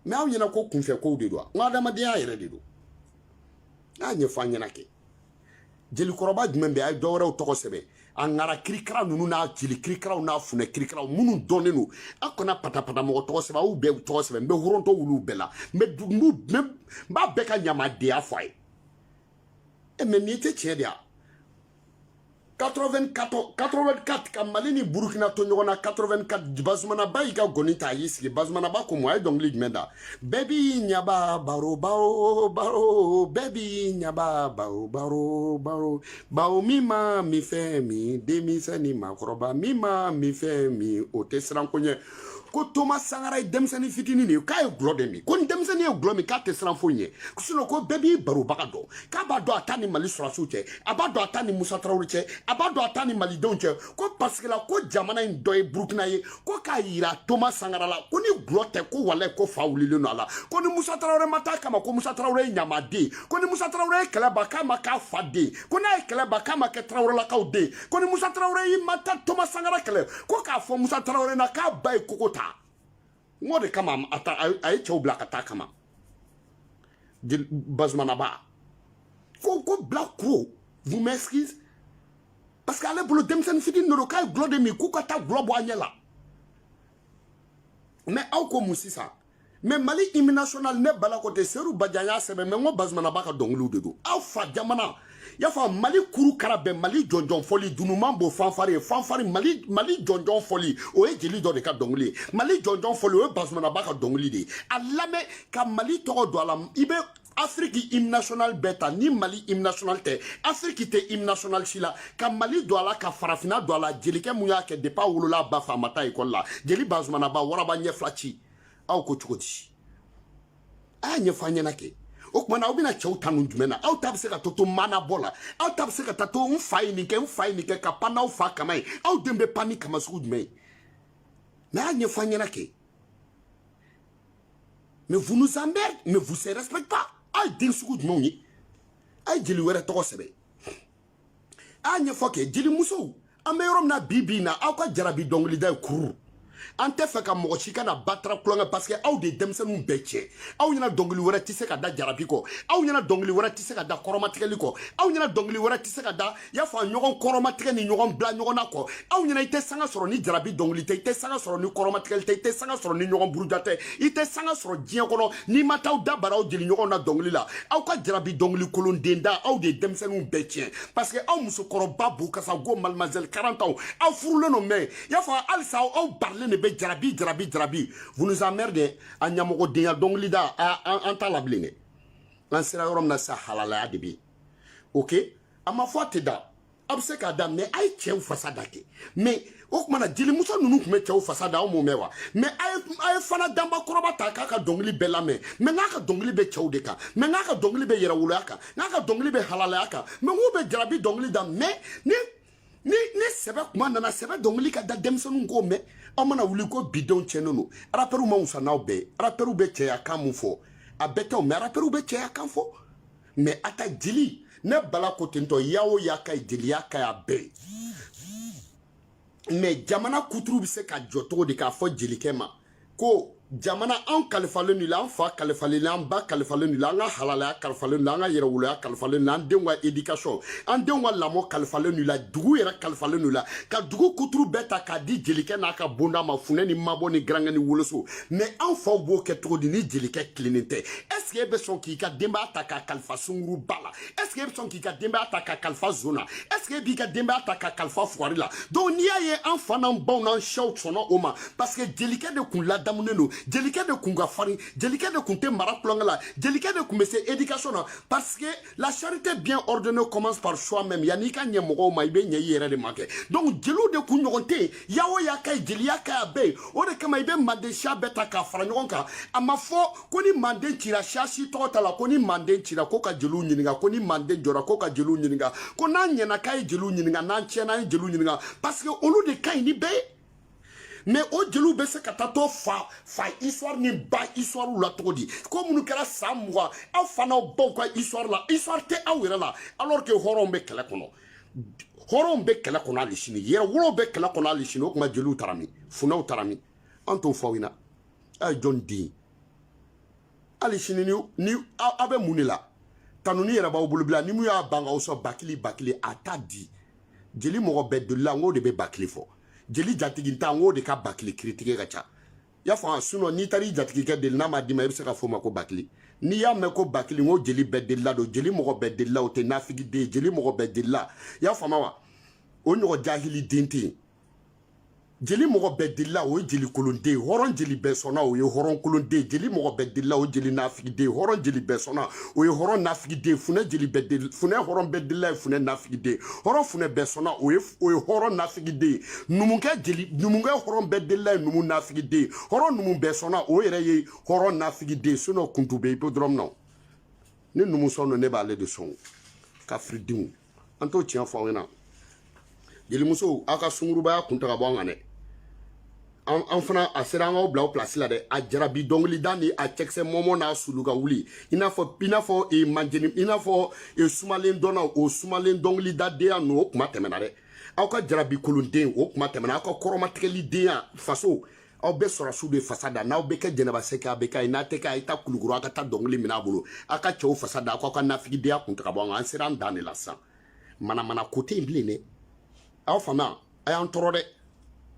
mais aw ɲɛna ko kunfɛ kow de don n ko adamadenya yɛrɛ de don n'a ɲɛfɔ an ɲɛna kɛ jelikɔrɔba jumɛn bɛ a ye dɔwɛrɛw tɔgɔ sɛbɛn a ŋara kirikara ninnu n'a jeli kirikaraw n'a funɛ kirikaraw minnu dɔnnen don aw kana patapata mɔgɔ tɔgɔ sɛbɛn aw bɛɛ tɔgɔ sɛbɛn n bɛ hɔrɔntɔ wuluw bɛɛ la n b'a bɛɛ ka ɲamadenya fɔ a ye mais nin tɛ tiɲɛ de ya 84 ka Mali ni Burkina to ɲɔgɔn na 84 Bazumana ba y'i ka gɔni ta a y'i sigi Bazumana ba ko mun a ye dɔnkili jumɛn da bɛɛ b'i ɲaba baro bɛɛ b'i ɲaba baro bawo min ma min fɛn min denmisɛn ni maakɔrɔba min ma min fɛn min o tɛ siran ko ɲɛ ko Thomas Sankara ye denmisɛnnin fitinin de ye k'a ye gulɔ de min ko ni denmisɛnnin ye gulɔ min k'a tɛ siran foyi ɲɛ sinon ko bɛɛ b'i barobaga dɔn k'a b'a dɔn a ta ni Mali sɔrɔdasiw cɛ a b'a dɔn a ta ni Musa Tarawele cɛ a b'a dɔn a ta ni malidenw cɛ ko parce que la ko jamana in dɔ ye Burukina ye ko k'a yira Thomas Sankara la ko ni gulɔ tɛ ko walayi ko fa wulilen don a la ko ni Musa Tarawele ma taa kama ko Musa Tarawele ye ɲamaden ko ni Musa Tarawele ye kɛlɛ ban k'a ma k'a fa den ko n'a ye kɛlɛ ban k'a ma kɛ Tarawelelakaw den ko ni Musa Tarawele y'i ma taa Thomas Sankara kɛlɛ ko k'a fɔ Musa Tarawele na k'a ba ye kogo ta n ko de kama a ye cɛw bila ka taa kama Bazumana ba ko Black Crow vous m'excusez parce que ale bolo denmisɛnnin fitinin de don k'a ye gulɔ de min k'u ka taa gulɔ bɔ a ɲɛ la mais aw ko mun sisan mais Mali hymne national ne bala ko tɛ Seru Badian y'a sɛbɛn mais n ko Bazumana ba ka dɔnkiliw de don aw fa jamana y'a fɔ Mali kuru kara bɛn Mali jɔnjɔn fɔli dunuman b'o fanfare ye fanfare Mali jɔnjɔn fɔli o ye jeli dɔ de ka dɔnkili ye Mali jɔnjɔn fɔli o ye Bazumana ba ka dɔnkili de ye a lamɛn ka Mali tɔgɔ don a la i bɛ Afrique hymne national bɛɛ ta ni Mali hymne national tɛ Afrique tɛ hymne national si la ka Mali don a la ka farafinna don a la jelikɛ mun y'a kɛ depuis a wolola a ba fɛ a ma taa école la jeli Bazumana ba waraba ɲɛ fila ci aw ko cogo di a y'a ɲɛfɔ an ɲɛna kɛ o tuma na aw bɛna cɛw ta nun jumɛn na aw ta bɛ se ka to mana bɔ la aw ta bɛ se ka taa to n fa ye nin kɛ ka pan n'aw fa kama ye aw den bɛ pan ni kama sugu jumɛn ye mais a y'a ɲɛfɔ an ɲɛna kɛ mais vous nous emmerdez mais vous se respectez pas a ye den sugu jumɛnw ye a ye jeli wɛrɛ tɔgɔ sɛbɛn a y'a ɲɛfɔ kɛ jeli musow an bɛ yɔrɔ min na bi na aw ka jarabi dɔnkilida ye kuru an tɛ fɛ ka mɔgɔ si ka na batara kulonkɛ parce que aw de ye denmisɛnninw bɛɛ cɛ aw ɲɛna dɔnkili wɛrɛ tɛ se ka da jarabi kɔ aw ɲɛna dɔnkili wɛrɛ tɛ se ka da kɔrɔmatigɛli kɔ aw ɲɛna dɔnkili wɛrɛ tɛ se ka da i y'a fɔ ɲɔgɔn kɔrɔmatigɛ ni ɲɔgɔn bila ɲɔgɔn na kɔ aw ɲɛna i tɛ sanga sɔrɔ ni jarabi dɔnkili tɛ i tɛ sanga sɔrɔ ni kɔrɔmatigɛli tɛ i tɛ sanga sɔrɔ ni ɲɔgɔn buruja tɛ i tɛ sanga sɔrɔ diɲɛ kɔnɔ n'i ma taa aw da bara aw jeli ɲɔgɔn na dɔnkili la aw ka jarabi dɔnkili kolonden da aw de ye denmisɛnninw bɛɛ tiɲɛ parce que aw musokɔrɔba b'u kasa go mademoiselle 40 ans aw furulen don mais i y'a fɔ halisa aw barilen de bɛ jarabi vous nous emmerdez a ɲamɔgɔdenya dɔnkili da an t'a la bilen dɛ an sera yɔrɔ min na sa halalaya de bɛ yen ok a ma fɔ a tɛ da a bɛ se k'a da mais a ye cɛw fasa da kɛ mais o tuma na jelimuso ninnu tun bɛ cɛw fasa da aw m'o mɛn wa mais a ye fana danbakɔrɔba ta k'a ka dɔnkili bɛɛ lamɛn mais n k'a ka dɔnkili bɛ cɛw de kan mais n k'a ka dɔnkili bɛ yɛrɛwoloya kan n k'a ka dɔnkili bɛ halalaya kan mais n k'u bɛ jarabi dɔnkili da mais ni sɛbɛ kuma nana sɛbɛ dɔnkili ka da denmisɛnninw k'o mɛn aw mana wuli ko bidenw tiɲɛnen don rapɛriw ma wusa n'aw bɛɛ rapɛriw bɛ cɛya kan mun fɔ a bɛɛ tɛw mais rapɛriw bɛ cɛya kan fɔ mais a ta jeli ne bala ko tento yawo yaka jeliya ka ya be mais jamana kuturu bi se ka joto de ka fo jelike ma ko jamana an kalifalen ni la an fa kalifalen ni an ba kalifalen ni la an ka halala kalifalen ni la an ka yɛrɛwoloya kalifalen ni la an denw ka éducation an denw ka lamɔ kalifalen ni la dugu yɛrɛ kalifalen ni la ka dugu kuturu bɛɛ ta k'a di jelikɛ n'a ka bonda ma funɛ ni mabɔ ni garankɛ ni woloso mais an faw b'o kɛ cogo di ni jelikɛ tilennen tɛ est ce que e bɛ sɔn k'i ka denbaya ta k'a kalifa sunguru ba la est ce que e bɛ sɔn k'i ka denbaya ta k'a kalifa zon na est ce que e b'i ka denbaya ta k'a kalifa fugari la donc n'i y'a ye an fa n'an baw n'an sɛw sɔnna o ma parce que jelikɛ de kun ladamunen don jelikɛ de kun ka farin jelikɛ de kun tɛ mara kulonkɛ la jelikɛ de kun bɛ se éducation na parce que la charité bien ordonnée commence par soi-même yanni i ka ɲɛ mɔgɔw ma i bɛ ɲɛ i yɛrɛ de ma kɛ donc jeliw de kun ɲɔgɔn tɛ yen yawo ya ka ye jeliya ka ya bɛɛ ye o de kama i bɛ manden siya bɛɛ ta k'a fara ɲɔgɔn kan a ma fɔ ko ni manden cira siya si tɔgɔ t'a la ko ni manden cira ko ka jeliw ɲininka ko ni manden jɔra ko ka jeliw ɲininka ko n'an ɲɛna k'a ye jeliw ɲininka n'an tiɲɛna an ye jeliw ɲininka parce que olu de ka ɲi ni bɛɛ ye mais o jeliw bɛ se ka taa to fa histoire ni ba histoire la cogo di ko minnu kɛra san 20 aw fa n'aw baw ka histoire la histoire tɛ aw yɛrɛ la alors que hɔrɔnw bɛ kɛlɛ kɔnɔ hɔrɔnw bɛ kɛlɛ kɔnɔ hali sini yɛrɛwolow bɛ kɛlɛ kɔnɔ hali sini o tuma jeliw taara min funɛw taara min an t'o fɔ aw ɲɛna a ye jɔn den hali sini ni aw bɛ mun de la tanuni yɛrɛ b'aw bolo bila ni mun y'a ban k'aw sɔn bakili a t'a di jeli mɔgɔ bɛɛ doli la n k'o de bɛ bakili fɔ jeli jatigi ta n k'o de ka bakili kiiritigɛ ka ca i y'a fɔ sinon n'i taara i jatigikɛ deli n'a ma d'i ma i bɛ se ka fɔ o ma ko bakili n'i y'a mɛn ko bakili n ko jeli bɛɛ delila don jeli mɔgɔ bɛɛ delila o tɛ nafigiden ye jeli mɔgɔ bɛɛ delila i y'a faamu wa o ɲɔgɔn jahili den tɛ yen jeli mɔgɔ bɛɛ delila o ye jeli kolonden ye hɔrɔn jeli bɛɛ sɔnna o ye hɔrɔn kolonden ye jeli mɔgɔ bɛɛ delila o ye jeli nafigiden ye hɔrɔn jeli bɛɛ sɔnna o ye hɔrɔn nafigiden ye funɛ jeli bɛɛ delila funɛ hɔrɔn bɛɛ delila ye funɛ nafigiden ye hɔrɔn funɛ bɛɛ sɔnna o ye hɔrɔn nafigiden ye numukɛ hɔrɔn bɛɛ delila ye numu nafigiden ye hɔrɔn numu bɛɛ sɔnna o yɛrɛ ye hɔrɔn nafigiden ye sinon kuntu bɛ hippodrome na ni numu sɔn don ne b'ale de sɔn kafiridenw an t'o tiɲɛ fɔ aw ɲɛna jelimusow aw ka sungurubaya kun tɛ ka bɔ an kan dɛ an fana a sera an k'aw bila o place la dɛ a jarabi dɔnkilida ni a cɛkisɛ mɔmɔ n'a sulu ka wuli i n'a fɔ manjeni i n'a fɔ sumalen dɔnna o sumalen dɔnkilidadenya ninnu o kuma tɛmɛna dɛ aw ka jarabi kolonden o kuma tɛmɛna aw ka kɔrɔmatigɛlidenya faso aw bɛ sɔrɔsiw de fasa da n'aw bɛ kɛ jɛnɛba sɛkɛ a bɛ k'a ye n'a tɛ kɛ a ye taa kulukoro aw ka taa dɔnkili minɛ a bolo aw ka cɛw fasa da aw ka nafigidenya kun tɛ ka bɔ an kan an sera an dan de la sisan manamana ko tɛ yen bilen dɛ aw faamuya a y'an tɔɔrɔ dɛ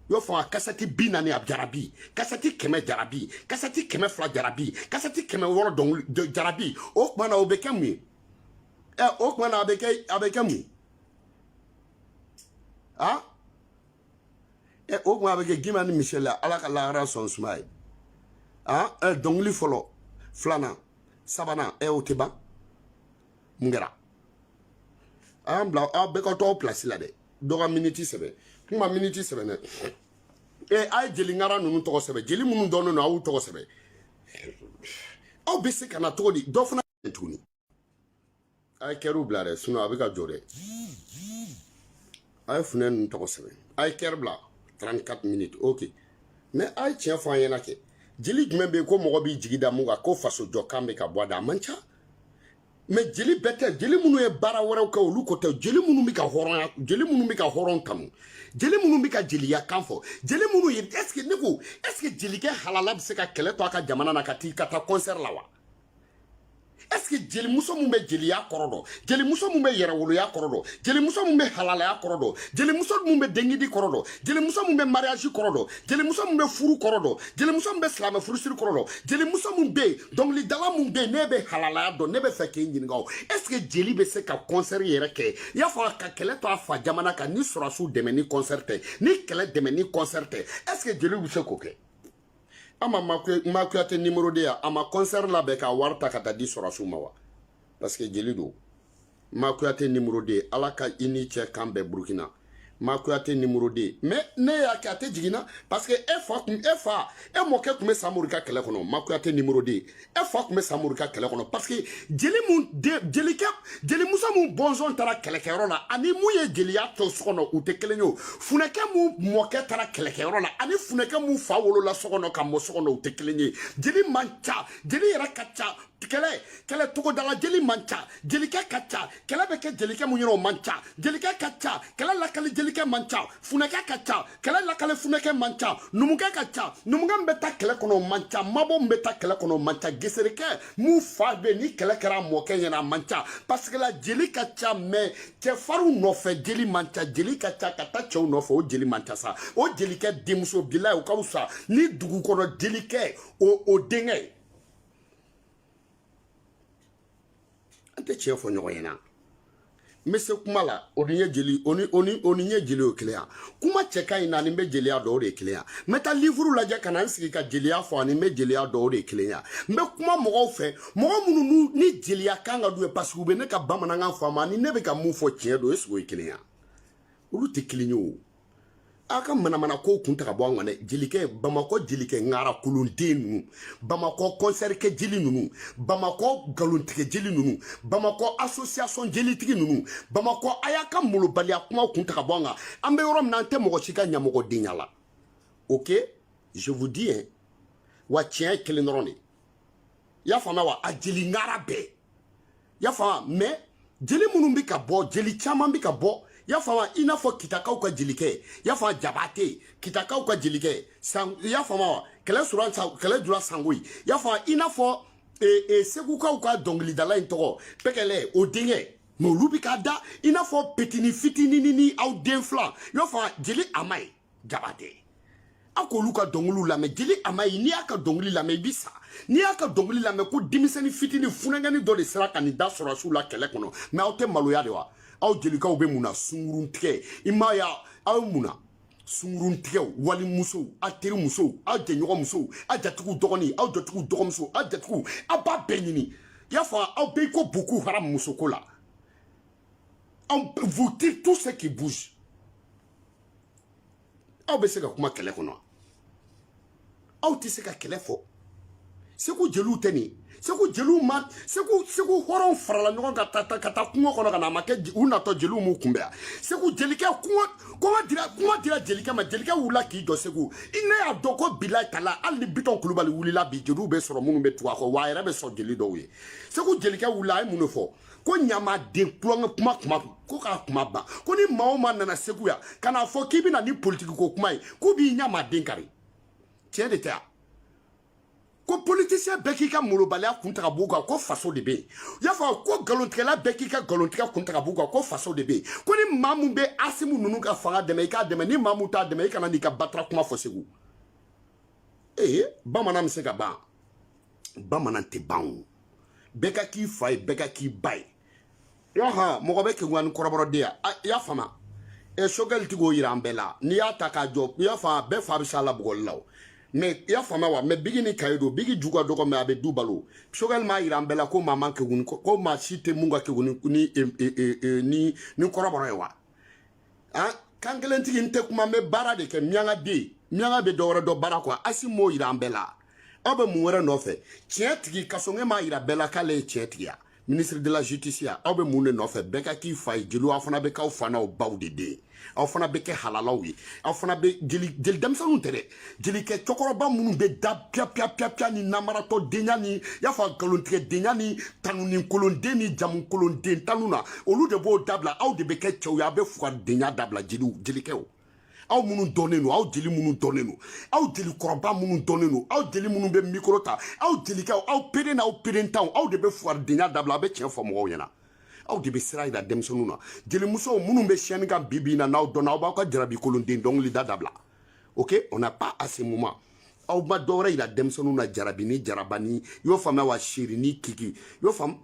y'o fɔ a kasɛti 40 a jarabi kasɛti 100 jarabi kasɛti 200 jarabi kasɛti 100 dɔnkili jarabi o tuma na o bɛ kɛ mun ye o tuma na a bɛ kɛ mun ye o tuma a bɛ kɛ Gima ni Michel la ala ka lahara sɔn suma ye dɔnkili fɔlɔ 2nan 3nan o tɛ ban mun kɛra a y'an bila aw bɛɛ ka to aw place la dɛ dɔ ka miniti sɛbɛn kuma miniti sɛbɛn dɛ a ye jeli ŋara ninnu tɔgɔ sɛbɛn jeli minnu dɔnnen don a y'u tɔgɔ sɛbɛn aw bɛ se ka na cogo di dɔ fana tuguni a ye kɛriw bila dɛ sinon a bɛ ka jɔ dɛ a ye funɛ ninnu tɔgɔ sɛbɛn a ye kɛri bila 34 minutes ok mais a ye tiɲɛ fɔ an ɲɛna kɛ jeli jumɛn bɛ yen ko mɔgɔ b'i jigi da mun kan ko faso jɔ kan bɛ ka bɔ a da a man ca mais jeli bɛɛ tɛ jeli minnu ye baara wɛrɛw kɛ olu ko tɛ jeli minnu bɛ ka hɔrɔnya jeli minnu bɛ ka hɔrɔn kanu jeli minnu bɛ ka jeliya kan fɔ jeli minnu ye est ce que jelikɛ halala bɛ se ka kɛlɛ to a ka jamana na ka taa concert la wa est ce que jelimuso min bɛ jeliya kɔrɔ dɔn jelimuso min bɛ yɛrɛwoloya kɔrɔ dɔn jelimuso min bɛ halalaya kɔrɔ dɔn jelimuso min bɛ dengidi kɔrɔ dɔn jelimuso min bɛ mariage kɔrɔ dɔn jelimuso min bɛ furu kɔrɔ dɔn jelimuso min bɛ silamɛ furusiri kɔrɔ dɔn jelimuso min bɛ yen dɔnkilidala min bɛ yen ne bɛ halalaya dɔn ne bɛ fɛ k'e ɲininka o est ce que jeli bɛ se ka concert yɛrɛ kɛ i y'a fɔ ka kɛlɛ to a fa jamana kan ni sɔrɔsiw dɛmɛ ni concert tɛ ni kɛlɛ dɛmɛ ni concert tɛ est ce que jeli bɛ se k'o kɛ ama Makuyate numéro 2 a ma concert labɛn ka wari ta ka taa di sɔrɔsiw ma wa parce que jeli don Makuyate numéro 2 ala ka i ni cɛ kan bɛɛ Burukina Makuyate numéro 2. Mais ne y'a kate jigina parce que e moke kume samurika kele kono. Makuyate numéro 2. E fa kume samurika kele kono parce que jeli musa mun bonzon tara kele kero la ani mu ye jeliya to sokono u te kelen yo. Funeke mu moke tara kele kero la ani funeke mu fa wolo la sokono ka mo sokono u te kelen ye. Jeli mancha, jeli yera kacha kele togo dala jeli mancha, jelike kacha, kele beke jelike munyoro mancha, jelike kacha, kele lakale jelike mancha, funeke kacha, kele lakale funeke mancha, numuke kacha, numuga mbeta kele kono mancha, mabo mbeta kele kono mancha, geserike mu fabe ni kele kera moke yena mancha, parce que la jeli kacha me te faru nofe jeli mancha, jeli kacha kata chou nofe o jeli mancha sa, o jelike dimuso bila o kausa, ni dugu kono jelike o denge. Ante chien fo nyogo yena mese kuma la oniye jeli oni jeli o clear kuma cheka ina ni me jeli a do de clear meta livre la ja kana nsiki ka jeli a fo ani me jeli a do de clear mbe kuma mo fe mo munu ni jeli a kanga do parce que be ne ka bamana nga fo ma ni ne be ka mu fo chien do eso o clear ulu te clean aka mana ko kunta ka bo ngane jelike Bamako jelike ngara kulundenu Bamako concert ke jeli nunu Bamako galuntige jeli nunu Bamako association jeli tigi nunu Bamako ayaka mulu bali akuma kunta ka bo nga ambe yorom nante mo chika nyamogo dinyala. OK, je vous dis hein wa tien kelenoroni ya fama wa ajeli ngara be ya fama mais jeli munu bi ka bo jeli chama bi ka bo ya fama ina fo kitakau ka jilike ya fama jabate kitakau ka jilike ya fama kele suran kele dura sangui ya fama ina fo segu ka dongli dala intoro pekele o dinge mo lubi ka da ina fo petini fitini ni au denfla ya fama jeli amai jabate akolu ka donglu la me jeli amai ni aka dongli la me bisa ni aka dongli la me ko dimiseni fitini funangani do de sera kanida sura su la kele kono me auté maloya de wa aw jelika ube muna sungurun tige imaya aw muna sungurun tige wali muso ateri muso aw jenyogo muso aw jatiku dogoni aw jatiku dogomso aw jatiku aba benini yafa aw be ko beaucoup haram muso kola vous tirez tout ce qui bouge aw be se ka kuma kele kono aw ti se ka kele fo seku jelu teni seku jelu ma seku horon farala nyogon kata kungo kono kana make una to jelu mu kumbea seku jelike kuma dira jelike ma jelike wula ki do seku ina ya doko bilay tala al ni biton kulubali wulila bi jelu be soro munu be tuwa ko wa yere be so jeli do we seku jelike wula ay munu fo ko nyama de plonga kuma ko ka kuma ba ko ni maoma nana seku ya kana fo kibi na ni politique ko kuma ko bi nyama de kari tiens de terre ko politicien beki ka mulobala kunta ka buka ko faso de be ya fa ko galontkela beki ka galontka kunta ka buka ko faso de be ko ni mamu be asimu nunu ka fanga de me ka de me ni mamu ta de me kana ni ka batra kuma fosegu bamana mse ka ba bamana te baun beka ki fay beka ki bay ya ha mo be ke ngwan koroboro de ya fama shogal tigo irambela ni ya taka job ya fa be fa bisala bugol law mais ya fama wa mais bigi ni kaydo bigi juga dogo me abe dubalo shogal ma irambela ko mama ke gun ko ma site munga ke gun ni koroboro wa kangelen tigi nte kuma me bara de ke mianga be dowre do bara kwa asimo irambela abe muwere no fe tietigi kasonge ma irabela kale tietia ministre de la justice abe mune no fe beka ki fay jelu afana be ka ufana o bawdede afana be ke halalawi afana be jeli damsanu tere jeli ke chokoroba munu be da pia ni namarato denya ni yafa galontre denya ni tanuni kolonde ni jamu kolonde tanuna olu de bo dabla aw de be ke chew ya be fuar denya dabla jeli ke o aw munu donnenu aw jeli munu donnenu aw jeli koroba munu donnenu aw jeli munu be mikrota aw jeli ka aw pere na aw pere ntaw aw de be fuar denya dabla be chen fo mo yana aw de be sira ida demsonu na jeli muso munu be chen ga bibi na naw donna aw ba ka jarabi kolonde ndong li dabla. OK, on n'a pas à ce moment aw ma dore ida demsonu na jarabi ni jarabani yo fama wa shiri ni kiki yo fam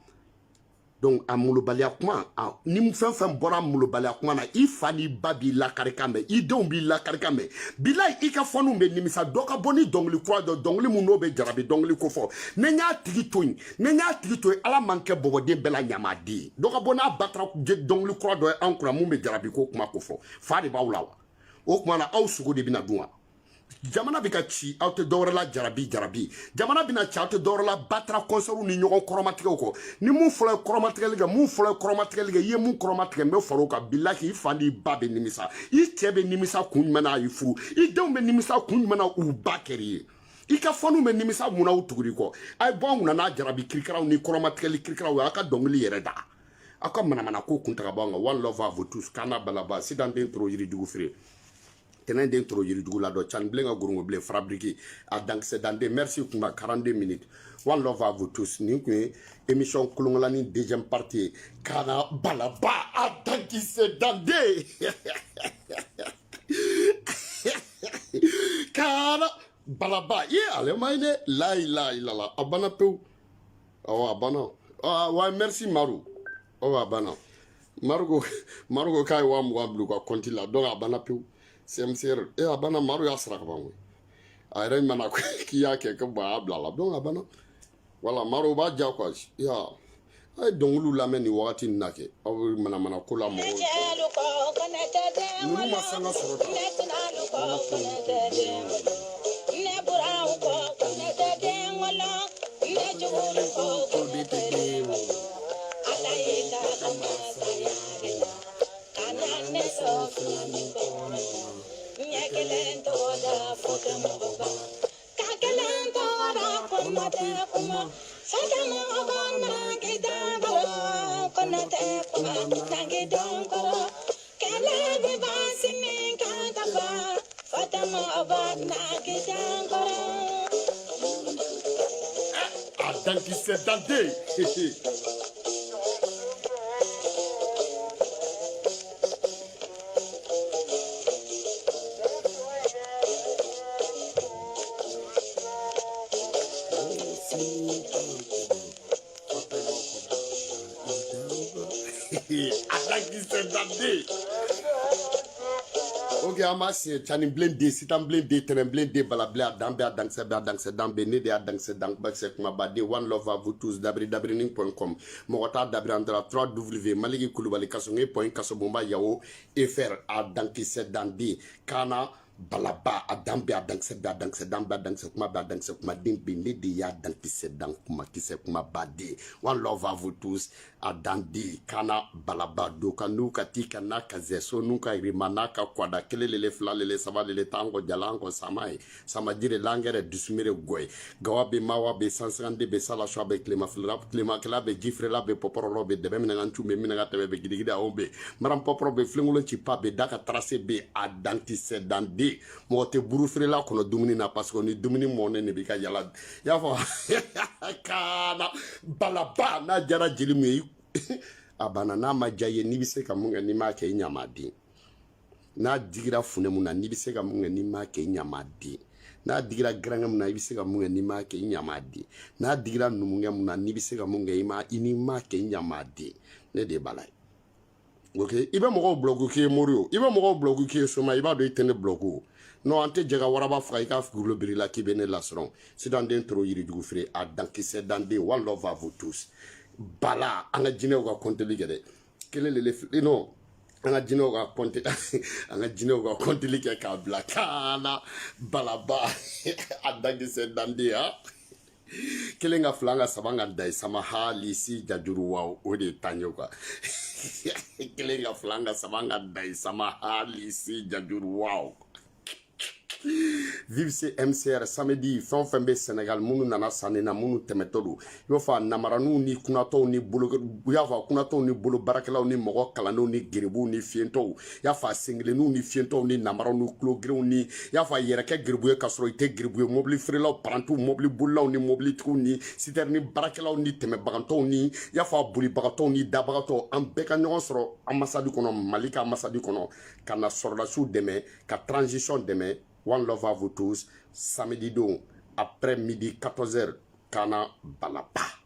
donc a molobaliya kuma ni fɛn fɛn bɔra molobaliya kuma na i fa ni ba b'i lakari kan mɛn i denw b'i lakari kan mɛn bilayi i ka fɔniw bɛ nimisa dɔ ka bɔ ni dɔnkili kura dɔ dɔnkili mun n'o bɛ jarabi dɔnkili ko fɔ ne y'a tigi to yen ala man kɛ bɔbɔden bɛɛ la ɲamaden ye dɔ ka bɔ n'a ba taara dɔnkili kura dɔ ye an kunna mun bɛ jarabi ko kuma ko fɔ fa de b'aw la wa o tuma na aw sogo de bɛna dun wa jamana bɛ ka ci aw tɛ dɔwɛrɛ la jarabi jamana bɛna ci aw tɛ dɔwɛrɛ la batara kɔnsɛriw ni ɲɔgɔn kɔrɔmatigɛw kɔ ni mun fɔlɔ ye kɔrɔmatigɛli kɛ i ye mun kɔrɔmatigɛ n bɛ far'o kan bilahi i fa n'i ba bɛ nimisa i cɛ bɛ nimisa kun jumɛn na a y'i furu i denw bɛ nimisa kun jumɛn na u ba kɛr'i ye i ka fɔniw bɛ nimisa mun na u tuguri kɔ a ye bɔ an kunna n'a jarabi kirikaraw ni kɔrɔmatigɛli kirikaraw ye aw ka dɔnkili yɛrɛ da aw ka manamana ko kun ta ka bɔ an kan one love à vous tous Kana Balaba Sidan den toro yirijugu feere tenen den toro yirijugu la dɔ Cani Bilen ka gorongo bilen fabriqué à dankisɛ dande merci kunba 42 minutes one love à vous tous nin kun ye émission kolonkolani deuxième partie Kana Balaba à dankisɛ dande Kana Balaba ye ale ma ye ne la ilaha illallah a banna pewu awɔ a banna wa merci Maru awɔ a banna Maru ko k'a ye 20 bila u ka compte la donc a banna pewu CMCR a banna Maru y'a sara ka ban koyi a yɛrɛ mana k'i y'a kɛ ko bon a y'a bila la donc a banna voilà Maru o b'a diya quoi ya a ye dɔnkiliw lamɛn nin wagati nin na kɛ aw bɛ manamana ko la mɔgɔw ninnu ma sanga sɔrɔ tan dankisɛ dande ok an b'a siɲɛ Cani Bilen den Sitan Bilen den Tɛnɛn Bilen den Bala Bilen a dan bɛɛ a dankisɛ bɛɛ a dankisɛ dan bɛɛ ne de y'a dankisɛ dankisɛ kumaba den one love à vous tous dabridabrinin.com mɔgɔ t'a dabiri an dara 3W Maliki Kulubali Kasonge Kasobonba Yao FR a dankisɛ dan den Kana Balaba a dan bɛɛ a dankisɛ bɛɛ a dankisɛ dan bɛɛ a dankisɛ kuma bɛɛ a dankisɛ kuma den bɛɛ ne de y'a dankisɛ dan kuma kisɛ kumaba den one love à vous tous a dan den Kana Balaba do ka n'u ka ti ka n'a ka zɛso n'u ka rima n'a ka kwada kelen lele fila lele saba lele tan kɔ jala an kɔ sama ye samajire langɛrɛ dusumere gɔye gawa bɛ mawa bɛ sansirande bɛ salasua bɛ tilemakɛla bɛ jifirela bɛ pɔpɔrɔlɔ bɛ dɛbɛ minɛnkantu bɛ minɛnka tɛmɛ bɛ gidigidi aw bɛ maran pɔpɔrɔ bɛ filenkolon cipa bɛ da ka tarase bɛ a dankisɛ dan den mɔgɔ tɛ buru feerela kɔnɔ dumuni na parce que ni dumuni mɔnen de bɛ ka yala i y'a fɔ Kana Balaba n'a jara jeli mun ye a banna n'a ma diya i ye n'i bɛ se ka mun kɛ n'i m'a kɛ i ɲamaden n'a digira funɛ mun na n'i bɛ se ka mun kɛ n'i m'a kɛ i ɲamaden n'a digira garankɛ mun na i bɛ se ka mun kɛ n'i m'a kɛ i ɲamaden n'a digira numukɛ mun na n'i bɛ se ka mun kɛ n'i m'a kɛ i ɲamaden ne de b'a la ok i bɛ mɔgɔw bloquer k'i ye mori o i bɛ mɔgɔw bloquer k'i ye soma i b'a dɔn i tɛ ne bloquer o non an tɛ jɛ ka waraba faga i ka fugolo biri la k'i bɛ ne lasɔrɔ Sidan den toro yirijugu feere a dankisɛ dande one love à vous tous bala an ka jinɛw ka kɔnteli kɛ dɛ kelen lele non an ka jinɛw ka kɔnteli an ka jinɛw ka kɔnteli kɛ k'a bila Kana Balaba a dankisɛ dande ha kelen ka fila an ka saba an ka da sama hali si jajuru wa o de ye tanɲɛ quoi kelen ka fila an ka saba an ka da sama hali si jajuru wa Vive MCR samedi fɛn o fɛn bɛ Sénégal minnu nana sanni na minnu tɛmɛtɔ don i b'a fɔ a namaraniw ni kunatɔw ni bolo i y'a fɔ a kunatɔw ni bolo baarakɛlaw ni mɔgɔ kalandenw ni geribuw ni fiyentɔw i y'a fɔ a senkelenninw ni fiyentɔw ni namaraw ni kulogerenw ni i y'a fɔ a yɛrɛ kɛ geribu ye k'a sɔrɔ i tɛ geribu ye mobili feerelaw parantiw mobili bolilaw ni mobilitigiw ni sitɛrini baarakɛlaw ni tɛmɛbagatɔw ni i y'a fɔ a bolibagatɔw ni dabagatɔw an bɛɛ ka ɲɔgɔn sɔrɔ ambassade kɔnɔ Mali ka ambassade kɔnɔ ka na sɔrɔdasiw dɛmɛ ka transition dɛmɛ one love à vous tous samedi don après midi 14h Kana Balaba